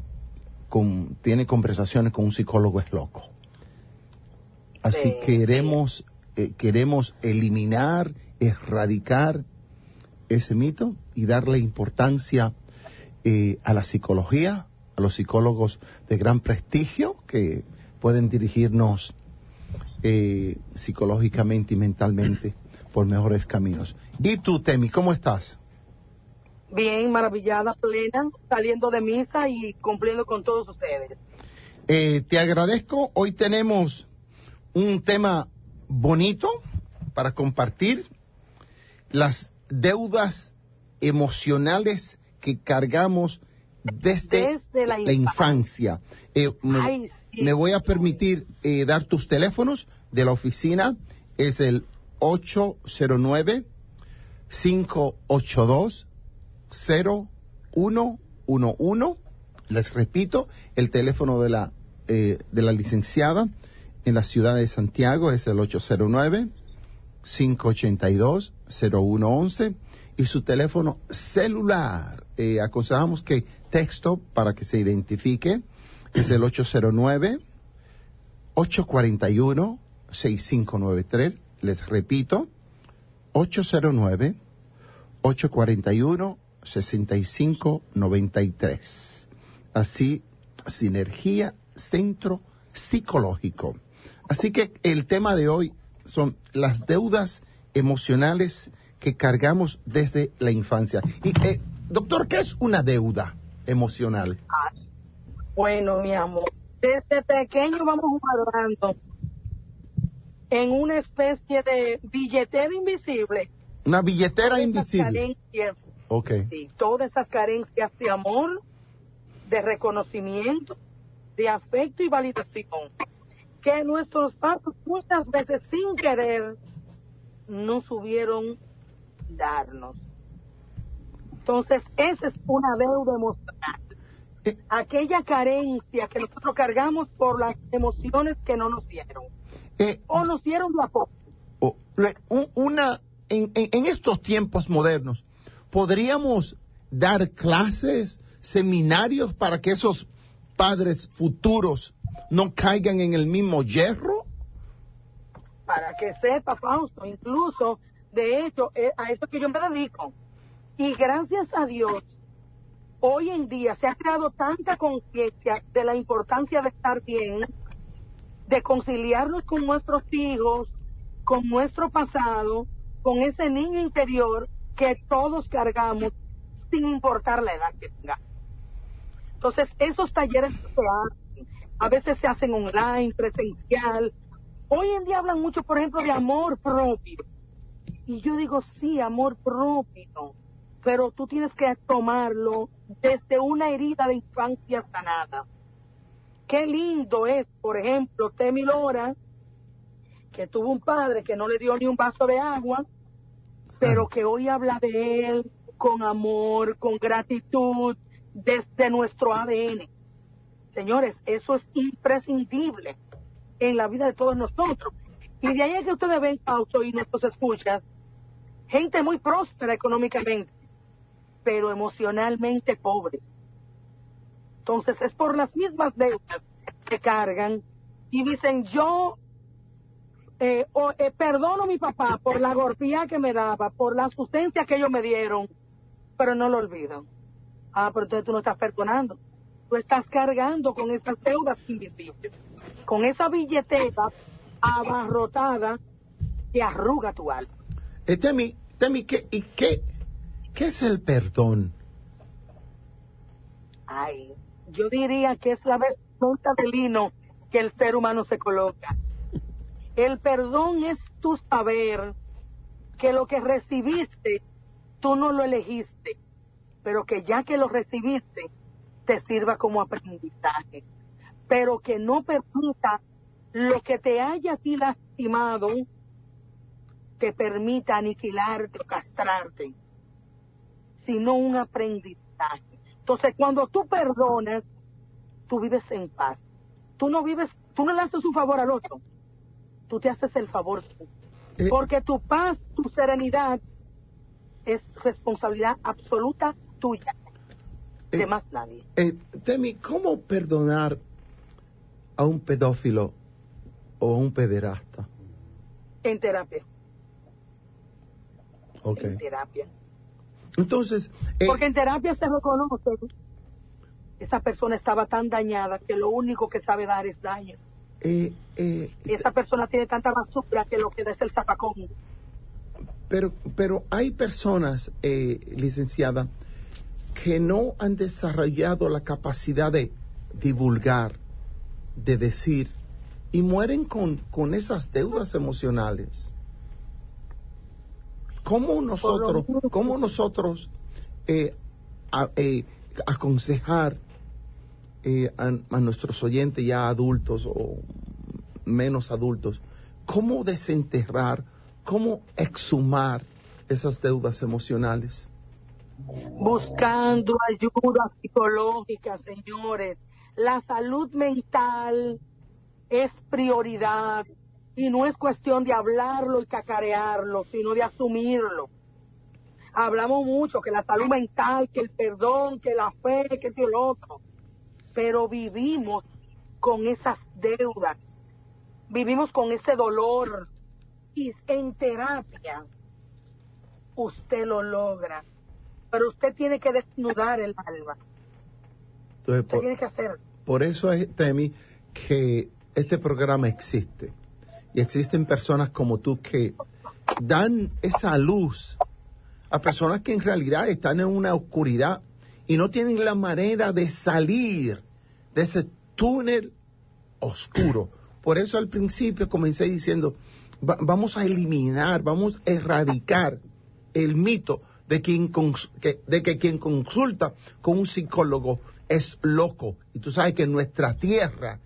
tiene conversaciones con un psicólogo es loco. Así queremos eliminar, erradicar ese mito y darle importancia a la psicología, a los psicólogos de gran prestigio que pueden dirigirnos psicológicamente y mentalmente por mejores caminos. ¿Y tú, Temi, cómo estás? Bien, maravillada, plena, saliendo de misa y cumpliendo con todos ustedes. Te agradezco. Hoy tenemos un tema bonito para compartir: las deudas emocionales que cargamos desde la infancia. Me voy a permitir dar tus teléfonos de la oficina. Es el 809-582-0111. Les repito, el teléfono de la licenciada en la ciudad de Santiago es el 809-582-0111. Y su teléfono celular, aconsejamos que texto para que se identifique, es el 809-841-6593. Les repito, 809-841-6593. Así, Sinergia Centro Psicológico. Así que el tema de hoy son las deudas emocionales que cargamos desde la infancia. Y, doctor, ¿qué es una deuda emocional? Bueno, mi amor, desde pequeño vamos guardando en una especie de billetera invisible. Una billetera invisible. Carencias, okay. Sí, todas esas carencias de amor, de reconocimiento, de afecto y validación, que nuestros padres muchas veces sin querer no supieron darnos. Entonces, esa es una deuda emocional. Aquella carencia que nosotros cargamos por las emociones que no nos dieron. O nos dieron de a poco. En estos tiempos modernos, ¿podríamos dar clases, seminarios para que esos padres futuros no caigan en el mismo yerro? Para que sepa, Fausto, incluso, de hecho, a esto que yo me dedico. Y gracias a Dios, hoy en día se ha creado tanta conciencia de la importancia de estar bien, de conciliarnos con nuestros hijos, con nuestro pasado, con ese niño interior que todos cargamos sin importar la edad que tenga. Entonces, esos talleres se hacen, a veces se hacen online, presencial. Hoy en día hablan mucho, por ejemplo, de amor propio. Y yo digo, sí, amor propio, pero tú tienes que tomarlo desde una herida de infancia sanada. Qué lindo es, por ejemplo, Temi Lora, que tuvo un padre que no le dio ni un vaso de agua, pero que hoy habla de él con amor, con gratitud, desde nuestro ADN. Señores, eso es imprescindible en la vida de todos nosotros. Y de ahí es que ustedes ven, Fausto, y nuestros escuchas, gente muy próspera económicamente, pero emocionalmente pobres. Entonces es por las mismas deudas que cargan y dicen, yo perdono a mi papá por la golpía que me daba, por la asistencia que ellos me dieron, pero no lo olvidan. Pero entonces tú no estás perdonando, tú estás cargando con esas deudas invisibles, con esa billetera abarrotada que arruga tu alma. Temi, ¿qué es el perdón? Ay, Yo diría que es la vestimenta de lino que el ser humano se coloca. El perdón es tu saber que lo que recibiste, tú no lo elegiste, pero que ya que lo recibiste, te sirva como aprendizaje. Pero que no permita lo que te haya a ti lastimado, te permita aniquilarte o castrarte, sino un aprendizaje. Entonces, cuando tú perdonas, tú vives en paz. Tú no le haces un favor al otro, tú te haces el favor tú. Porque tu paz, tu serenidad es responsabilidad absoluta tuya, de más nadie. Temi, ¿cómo perdonar a un pedófilo o a un pederasta? En terapia. Okay. En terapia. Entonces, porque en terapia se reconoce, esa persona estaba tan dañada que lo único que sabe dar es daño. Esa persona tiene tanta basura que lo que da es el zapacón. Pero hay personas, licenciada, que no han desarrollado la capacidad de divulgar, de decir, y mueren con esas deudas emocionales. ¿Cómo nosotros aconsejar a nuestros oyentes ya adultos o menos adultos, cómo desenterrar, cómo exhumar esas deudas emocionales? Buscando ayuda psicológica, señores. La salud mental es prioridad y no es cuestión de hablarlo y cacarearlo, sino de asumirlo. Hablamos mucho que la salud mental, que el perdón, que la fe, que el otro, pero vivimos con esas deudas, vivimos con ese dolor, y en terapia usted lo logra, pero usted tiene que desnudar el alma. Entonces, usted tiene que hacerlo. Por eso es, Temi, que este programa existe, y existen personas como tú que dan esa luz a personas que en realidad están en una oscuridad y no tienen la manera de salir de ese túnel oscuro. Por eso al principio comencé diciendo, vamos a eliminar, vamos a erradicar el mito de que quien consulta con un psicólogo es loco. Y tú sabes que en nuestra tierra,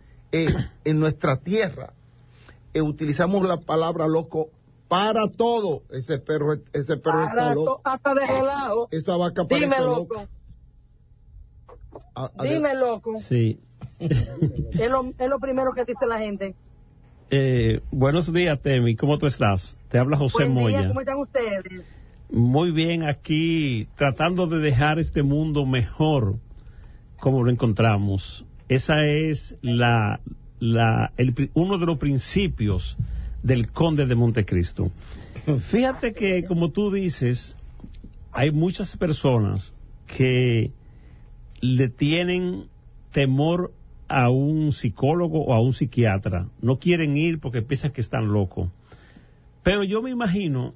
utilizamos la palabra loco para todo. Ese perro está loco. Hasta de relajo. Esa vaca parece Dime, loca. Dime, loco. Sí. Es lo primero que dice la gente. Buenos días, Temi. ¿Cómo tú estás? Te habla José Moya. ¿Cómo están ustedes? Muy bien, aquí tratando de dejar este mundo mejor como lo encontramos. Esa es uno de los principios del Conde de Montecristo. Fíjate que, como tú dices, hay muchas personas que le tienen temor a un psicólogo o a un psiquiatra. No quieren ir porque piensan que están locos. Pero yo me imagino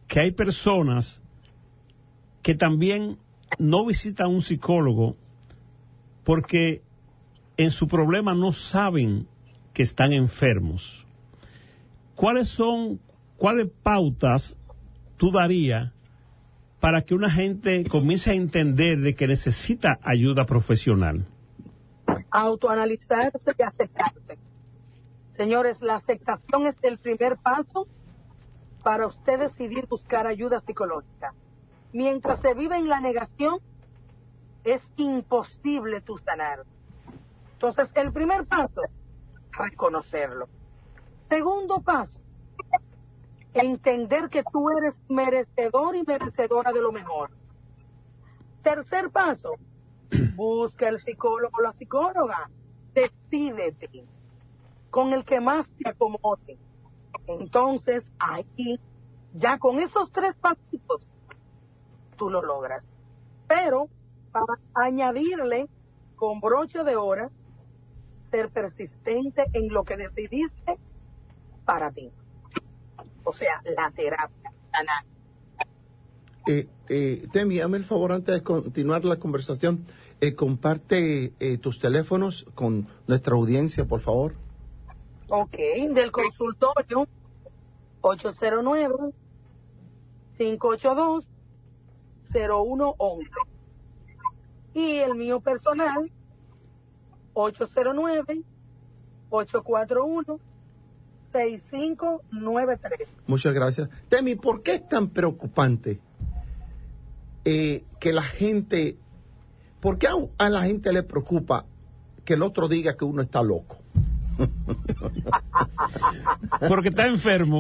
que hay personas que también no visitan a un psicólogo porque en su problema no saben que están enfermos. ¿Cuáles pautas tú darías para que una gente comience a entender de que necesita ayuda profesional? Autoanalizarse y aceptarse. Señores, la aceptación es el primer paso para usted decidir buscar ayuda psicológica. Mientras se vive en la negación, es imposible tú sanar. Entonces, el primer paso, reconocerlo. Segundo paso, entender que tú eres merecedor y merecedora de lo mejor. Tercer paso, busca el psicólogo o la psicóloga. Decídete con el que más te acomode. Entonces, aquí, ya con esos 3 pasitos, tú lo logras. Pero, para añadirle, con broche de oro, ser persistente en lo que decidiste para ti. O sea, la terapia, sanar. Temi, hazme el favor antes de continuar la conversación. comparte tus teléfonos con nuestra audiencia, por favor. Ok, del consultorio 809-582-0111. Y el mío personal, 809-841-6593. Muchas gracias. Temi, ¿por qué es tan preocupante que la gente, por qué a la gente le preocupa que el otro diga que uno está loco? Porque está enfermo.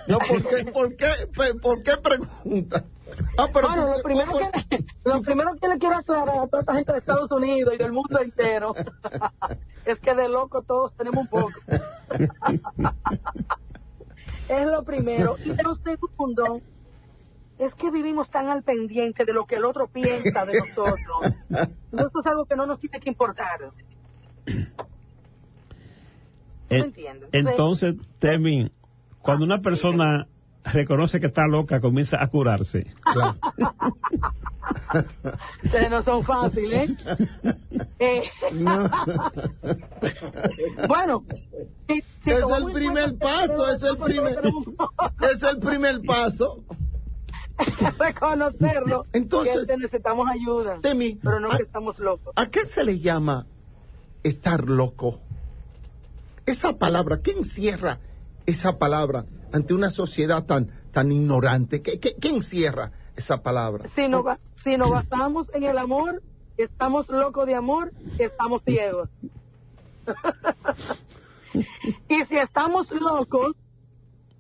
No, ¿por qué pregunta? Pero bueno, lo primero que le quiero aclarar a toda esta gente de Estados Unidos y del mundo entero es que de loco todos tenemos un poco. Es lo primero. Y lo segundo es que vivimos tan al pendiente de lo que el otro piensa de nosotros. Esto es algo que no nos tiene que importar. ¿No entiendes? Entonces, Temi, cuando una persona reconoce que está loca, comienza a curarse. Claro. Ustedes no son fáciles, No. Bueno, si es el primer paso, es el primer paso. Reconocerlo. Entonces, que necesitamos ayuda. Temi, pero no que estamos locos. ¿A qué se le llama estar loco? Esa palabra, ¿qué encierra esa palabra ante una sociedad tan ignorante? ¿Qué encierra esa palabra? Si nos basamos en el amor, estamos locos de amor, estamos ciegos. Y si estamos locos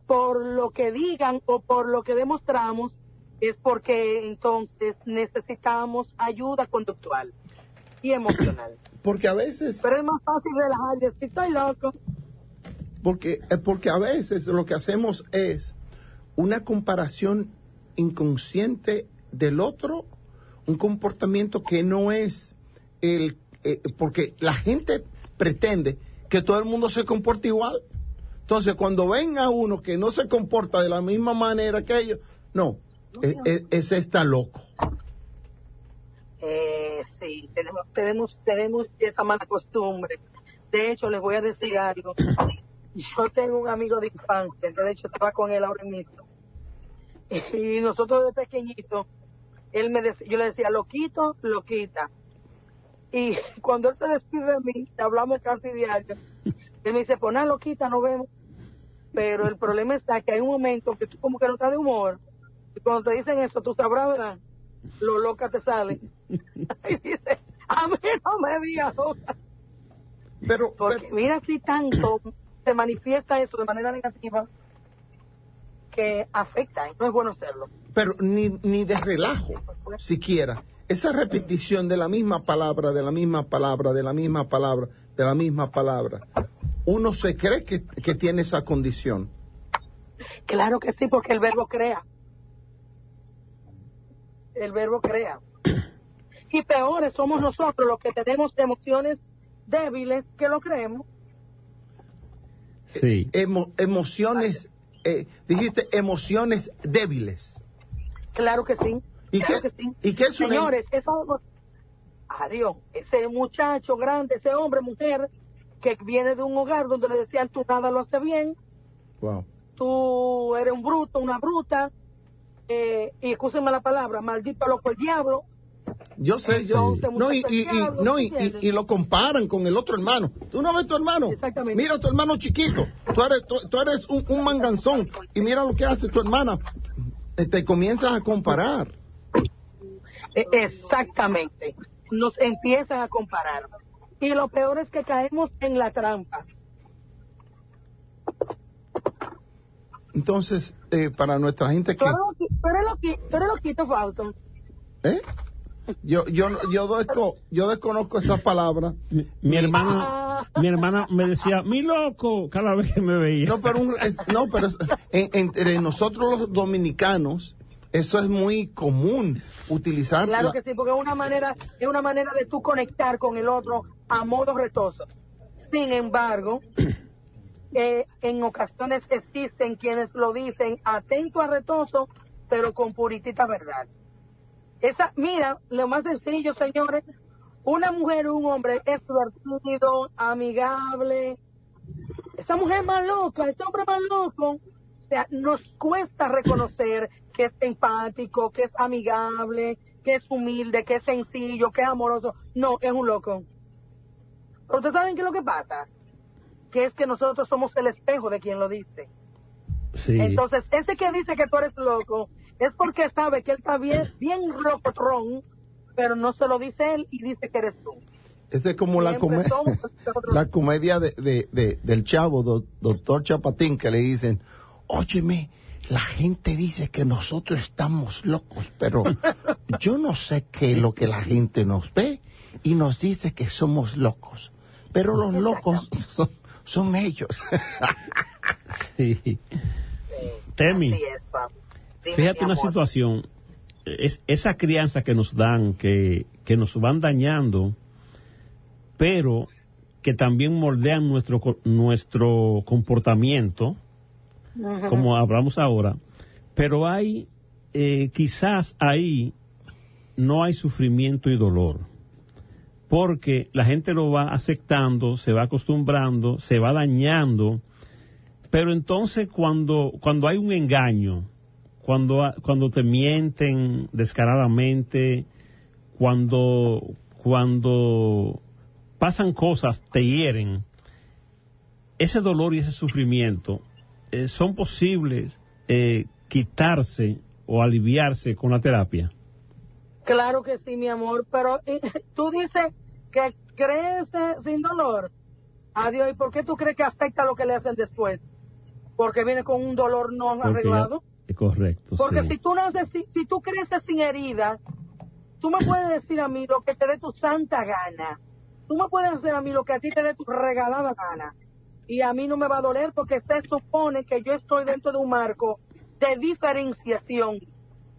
por lo que digan o por lo que demostramos, es porque entonces necesitamos ayuda conductual y emocional. Porque a veces... Pero es más fácil relajar y decir, estoy loco. Porque a veces lo que hacemos es una comparación inconsciente del otro, un comportamiento que no es porque la gente pretende que todo el mundo se comporte igual. Entonces, cuando ven a uno que no se comporta de la misma manera que ellos, no, ese está loco. Sí, tenemos esa mala costumbre. De hecho, les voy a decir algo. Yo tengo un amigo de infancia, que de hecho estaba con él ahora mismo. Y nosotros de pequeñito, yo le decía, loquito, loquita. Y cuando él se despide de mí, hablamos casi diario, él me dice, pues nada, loquita, nos vemos. Pero el problema está que hay un momento que tú como que no estás de humor. Y cuando te dicen eso, tú sabrás, ¿verdad? Lo loca te sale. Y dice, a mí no me digas loca. Porque mira si tanto se manifiesta eso de manera negativa que afecta, no es bueno hacerlo. Pero ni de relajo, siquiera. Esa repetición de la misma palabra, de la misma palabra, de la misma palabra, de la misma palabra, uno se cree que tiene esa condición. Claro que sí, porque el verbo crea. El verbo crea. Y peores somos nosotros los que tenemos emociones débiles que lo creemos. Sí. Emociones, dijiste emociones débiles. Claro que sí. ¿Y claro qué, que sí. ¿y qué es una... Señores, adiós, ese muchacho grande, ese hombre, mujer, que viene de un hogar donde le decían tú nada lo hace bien, wow, tú eres un bruto, una bruta, y escúsenme la palabra, maldito loco el diablo. Yo sé, no, y lo comparan con el otro hermano. Tú no ves a tu hermano. Exactamente. Mira a tu hermano chiquito. Tú eres un manganzón. Y mira lo que hace tu hermana. Te comienzas a comparar. Exactamente. Nos empiezan a comparar. Y lo peor es que caemos en la trampa. Entonces, para nuestra gente que... Tú eres loquito, Fausto. ¿Eh? Yo desconozco esa palabra. Mi hermana me decía, mi loco, cada vez que me veía. Pero entre nosotros los dominicanos, eso es muy común utilizar. Claro que sí, porque es una manera de tú conectar con el otro a modo retoso. Sin embargo, en ocasiones existen quienes lo dicen atento a retoso, pero con puritita verdad. Mira, lo más sencillo, señores, una mujer o un hombre es divertido, amigable, esa mujer más loca, este hombre más loco, o sea, nos cuesta reconocer que es empático, que es amigable, que es humilde, que es sencillo, que es amoroso. No, es un loco. Pero ustedes saben qué es lo que pasa, que es que nosotros somos el espejo de quien lo dice. Sí. Entonces, ese que dice que tú eres loco, es porque sabe que él está bien locotrón, pero no se lo dice él y dice que eres tú. Esa es como la comedia del chavo, doctor Chapatín, que le dicen, óyeme, la gente dice que nosotros estamos locos, pero yo no sé qué es lo que la gente nos ve y nos dice que somos locos, pero los locos son ellos. Sí. Temi, fíjate una situación, esa crianza que nos dan, que nos van dañando, pero que también moldean nuestro comportamiento, como hablamos ahora, pero hay, quizás ahí no hay sufrimiento y dolor, porque la gente lo va aceptando, se va acostumbrando, se va dañando, pero entonces cuando hay un engaño, cuando te mienten descaradamente, cuando pasan cosas, te hieren, ese dolor y ese sufrimiento son posibles quitarse o aliviarse con la terapia. Claro que sí, mi amor, pero tú dices que crees sin dolor. Adiós, ¿y por qué tú crees que afecta lo que le hacen después? Porque viene con un dolor no arreglado. Correcto. Porque sí. si tú creces sin herida, tú me puedes decir a mí lo que te dé tu santa gana. Tú me puedes hacer a mí lo que a ti te dé tu regalada gana. Y a mí no me va a doler porque se supone que yo estoy dentro de un marco de diferenciación.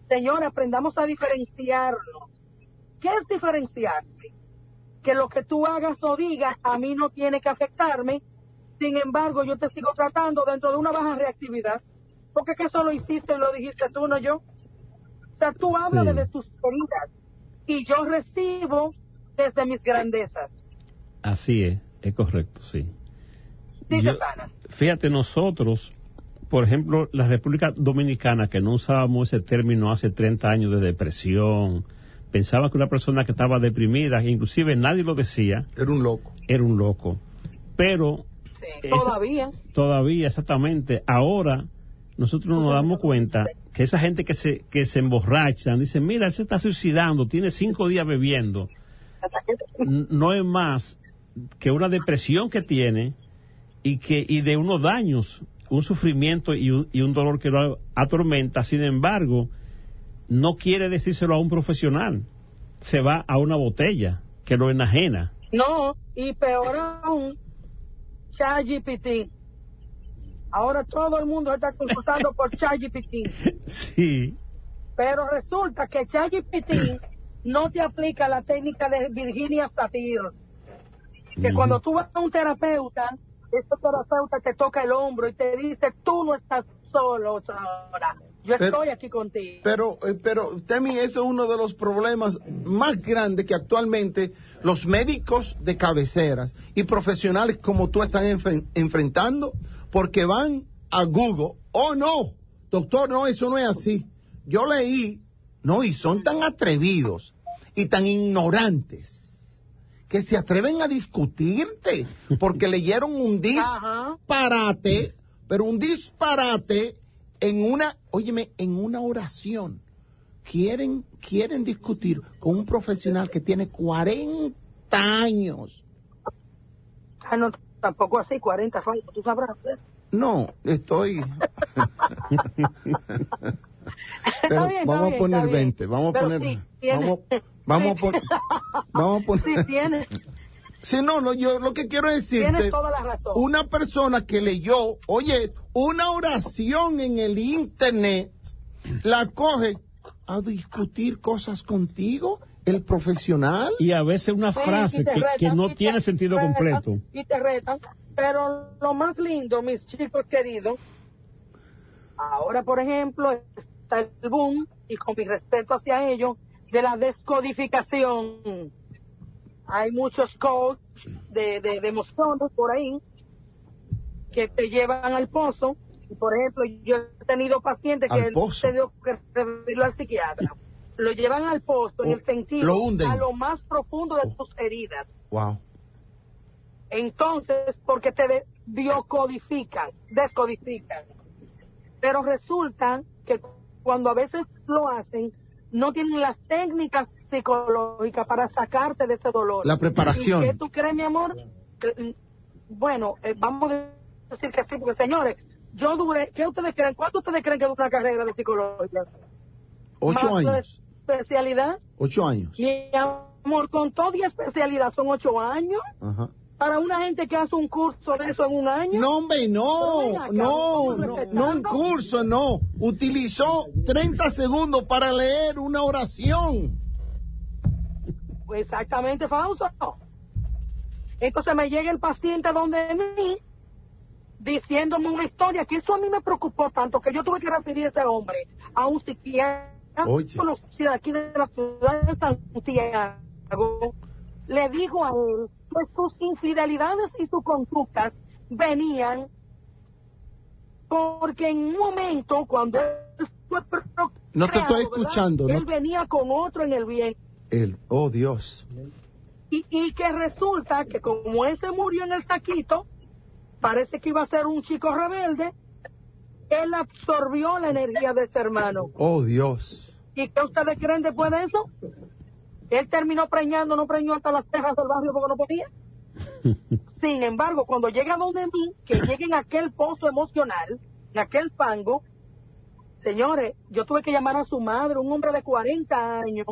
Señora, aprendamos a diferenciarnos. ¿Qué es diferenciarse? Que lo que tú hagas o digas a mí no tiene que afectarme. Sin embargo, yo te sigo tratando dentro de una baja reactividad. Porque que eso lo hiciste y lo dijiste tú, no yo. O sea, tú hablas Sí. desde tus heridas y yo recibo desde mis grandezas. Así es correcto, sí. Sí, Yo, Susana. fíjate, nosotros, por ejemplo, la República Dominicana, que no usábamos ese término hace 30 años de depresión, pensaba que una persona que estaba deprimida, inclusive nadie lo decía, Era un loco. era un loco. Pero Sí, todavía, exactamente, ahora nosotros nos damos cuenta que esa gente que se emborracha, dicen, mira, él se está suicidando, tiene 5 días bebiendo, no es más que una depresión que tiene y de unos daños, un sufrimiento y un dolor que lo atormenta. Sin embargo, no quiere decírselo a un profesional, se va a una botella que lo enajena. No, y peor aún, ChatGPT. Ahora todo el mundo está consultando por ChatGPT. Sí. Pero resulta que ChatGPT no te aplica la técnica de Virginia Satir. Que cuando tú vas a un terapeuta, ese terapeuta te toca el hombro y te dice, tú no estás solo, Sara. Yo estoy aquí contigo. Pero, Temi, eso es uno de los problemas más grandes que actualmente los médicos de cabeceras y profesionales como tú están enfrentando, porque van a Google. Oh, no, doctor, no, eso no es así. Yo leí, no, y son tan atrevidos y tan ignorantes que se atreven a discutirte porque leyeron un disparate, pero un disparate en una oración. Quieren discutir con un profesional que tiene 40 años. Ah, no, tampoco así, 40 años, tú sabrás. No, estoy... Pero Está bien, vamos a poner 20, vamos a pero poner... sí, tiene. Vamos a poner... Sí, tiene. Sí, no, yo lo que quiero decirte, Tienes toda la razón. Una persona que leyó, oye, una oración en el internet, la coge a discutir cosas contigo, el profesional. Y a veces una frase que no tiene sentido completo. Y te retan, pero lo más lindo, mis chicos queridos, ahora por ejemplo está el boom, y con mi respeto hacia ellos, de la descodificación. Hay muchos coach de emociones por ahí que te llevan al pozo. Y por ejemplo, yo he tenido pacientes que he tenido que referirlo al psiquiatra. Lo llevan al pozo en el sentido lo hunden a lo más profundo de tus heridas. Wow. Entonces, porque te descodifican. Pero resulta que cuando a veces lo hacen, no tienen las técnicas psicológicas para sacarte de ese dolor. La preparación. ¿Y qué tú crees, mi amor? Bueno, vamos a decir que sí, porque señores, yo duré, ¿qué ustedes creen? ¿Cuánto ustedes creen que dura una carrera de psicología? 8 años. Especialidad. 8 años. Mi amor, con toda especialidad son 8 años. Ajá. Para una gente que hace un curso de eso en un año. No, hombre, no un curso, no. Utilizó 30 segundos para leer una oración. Exactamente, Fausto. Entonces me llega el paciente donde mí, diciéndome una historia, que eso a mí me preocupó tanto, que yo tuve que referir a ese hombre a un psiquiatra conocido aquí de la ciudad de Santiago. Le dijo a él que sus infidelidades y sus conductas venían porque en un momento cuando él fue no te estoy escuchando, él venía con otro en el bien. Oh Dios. Y que resulta que como ese murió en el saquito, parece que iba a ser un chico rebelde, él absorbió la energía de ese hermano. Oh Dios. ¿Y qué ustedes creen después de eso? Él terminó preñando, no preñó hasta las tejas del barrio porque no podía. Sin embargo, cuando llega donde mí, que llegue en aquel pozo emocional, en aquel fango, señores, yo tuve que llamar a su madre, un hombre de 40 años,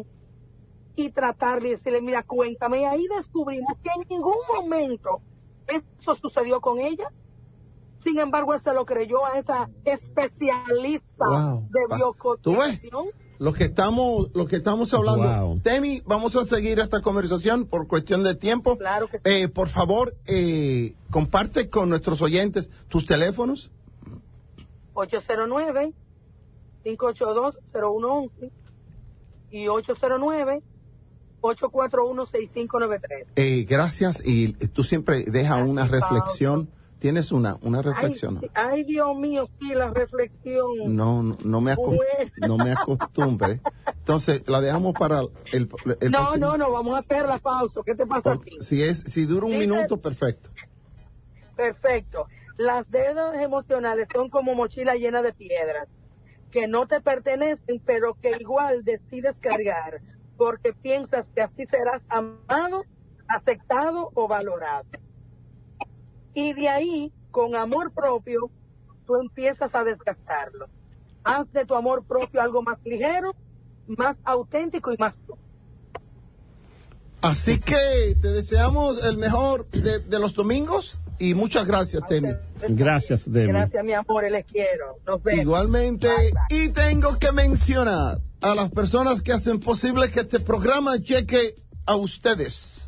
y tratarle y decirle, mira, cuéntame. Y ahí descubrimos que en ningún momento eso sucedió con ella. Sin embargo, él se lo creyó a esa especialista de biocodificación. Lo que estamos hablando. Wow. Temi, vamos a seguir esta conversación por cuestión de tiempo. Claro que sí. Por favor, comparte con nuestros oyentes tus teléfonos. 809-582-0111 y 809-841-6593. Gracias, y tú siempre dejas una reflexión. ¿Tienes una reflexión? Ay, Dios mío, sí, la reflexión. No me acostumbre. Entonces, la dejamos para el No, vamos a hacer la pausa. ¿Qué te pasa a ti? Si dura un minuto, perfecto. Perfecto. Las deudas emocionales son como mochila llena de piedras que no te pertenecen, pero que igual decides cargar, porque piensas que así serás amado, aceptado o valorado. Y de ahí, con amor propio, tú empiezas a desgastarlo. Haz de tu amor propio algo más ligero, más auténtico y más tú. Así que te deseamos el mejor de los domingos y muchas gracias, Temi. Gracias, Demi. Gracias, mi amor, les quiero. Nos vemos. Igualmente, y tengo que mencionar a las personas que hacen posible que este programa llegue a ustedes.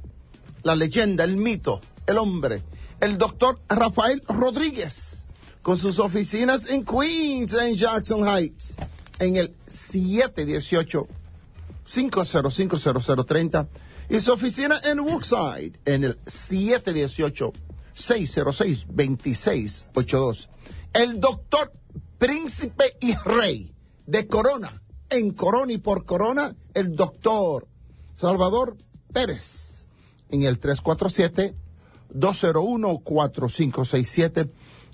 La leyenda, el mito, el hombre, el doctor Rafael Rodríguez, con sus oficinas en Queens, en Jackson Heights, en el 718-505-0030, y su oficina en Woodside, en el 718-606-2682. El doctor Príncipe y Rey de Corona, en Corona y por Corona, el doctor Salvador Pérez, en el 347-201-4567,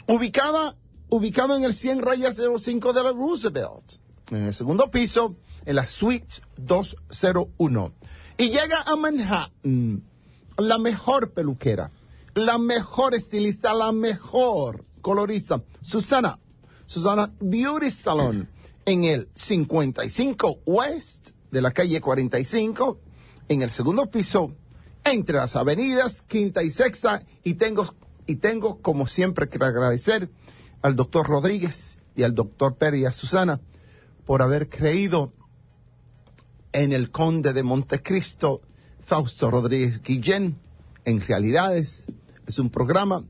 ubicado en el 100 rayas 05 de la Roosevelt, en el segundo piso, en la suite 201. Y llega a Manhattan, la mejor peluquera, la mejor estilista, la mejor colorista, Susana Beauty Salon, en el 55 West de la calle 45, en el segundo piso, entre las avenidas Quinta y Sexta, y tengo como siempre que agradecer al doctor Rodríguez y al doctor Pérez y a Susana por haber creído en el Conde de Montecristo, Fausto Rodríguez Guillén, en Realidades. Es un programa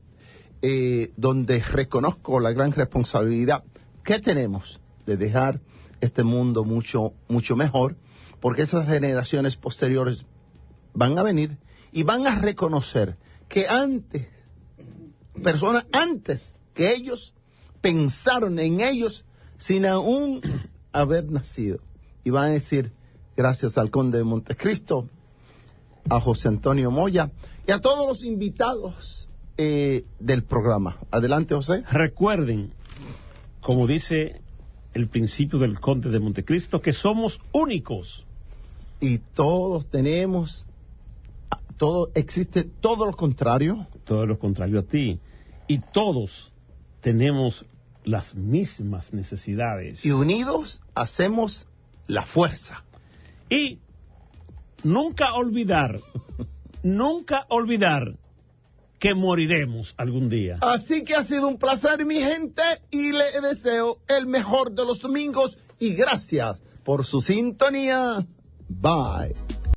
donde reconozco la gran responsabilidad que tenemos de dejar este mundo mucho, mucho mejor, porque esas generaciones posteriores van a venir y van a reconocer que personas antes que ellos pensaron en ellos sin aún haber nacido. Y van a decir, gracias al Conde de Montecristo, a José Antonio Moya y a todos los invitados del programa. Adelante, José. Recuerden, como dice el principio del Conde de Montecristo, que somos únicos. Y todos tenemos, existe todo lo contrario. Todo lo contrario a ti. Y todos tenemos las mismas necesidades. Y unidos hacemos la fuerza. Y nunca olvidar que moriremos algún día. Así que ha sido un placer, mi gente, y le deseo el mejor de los domingos y gracias por su sintonía. Bye.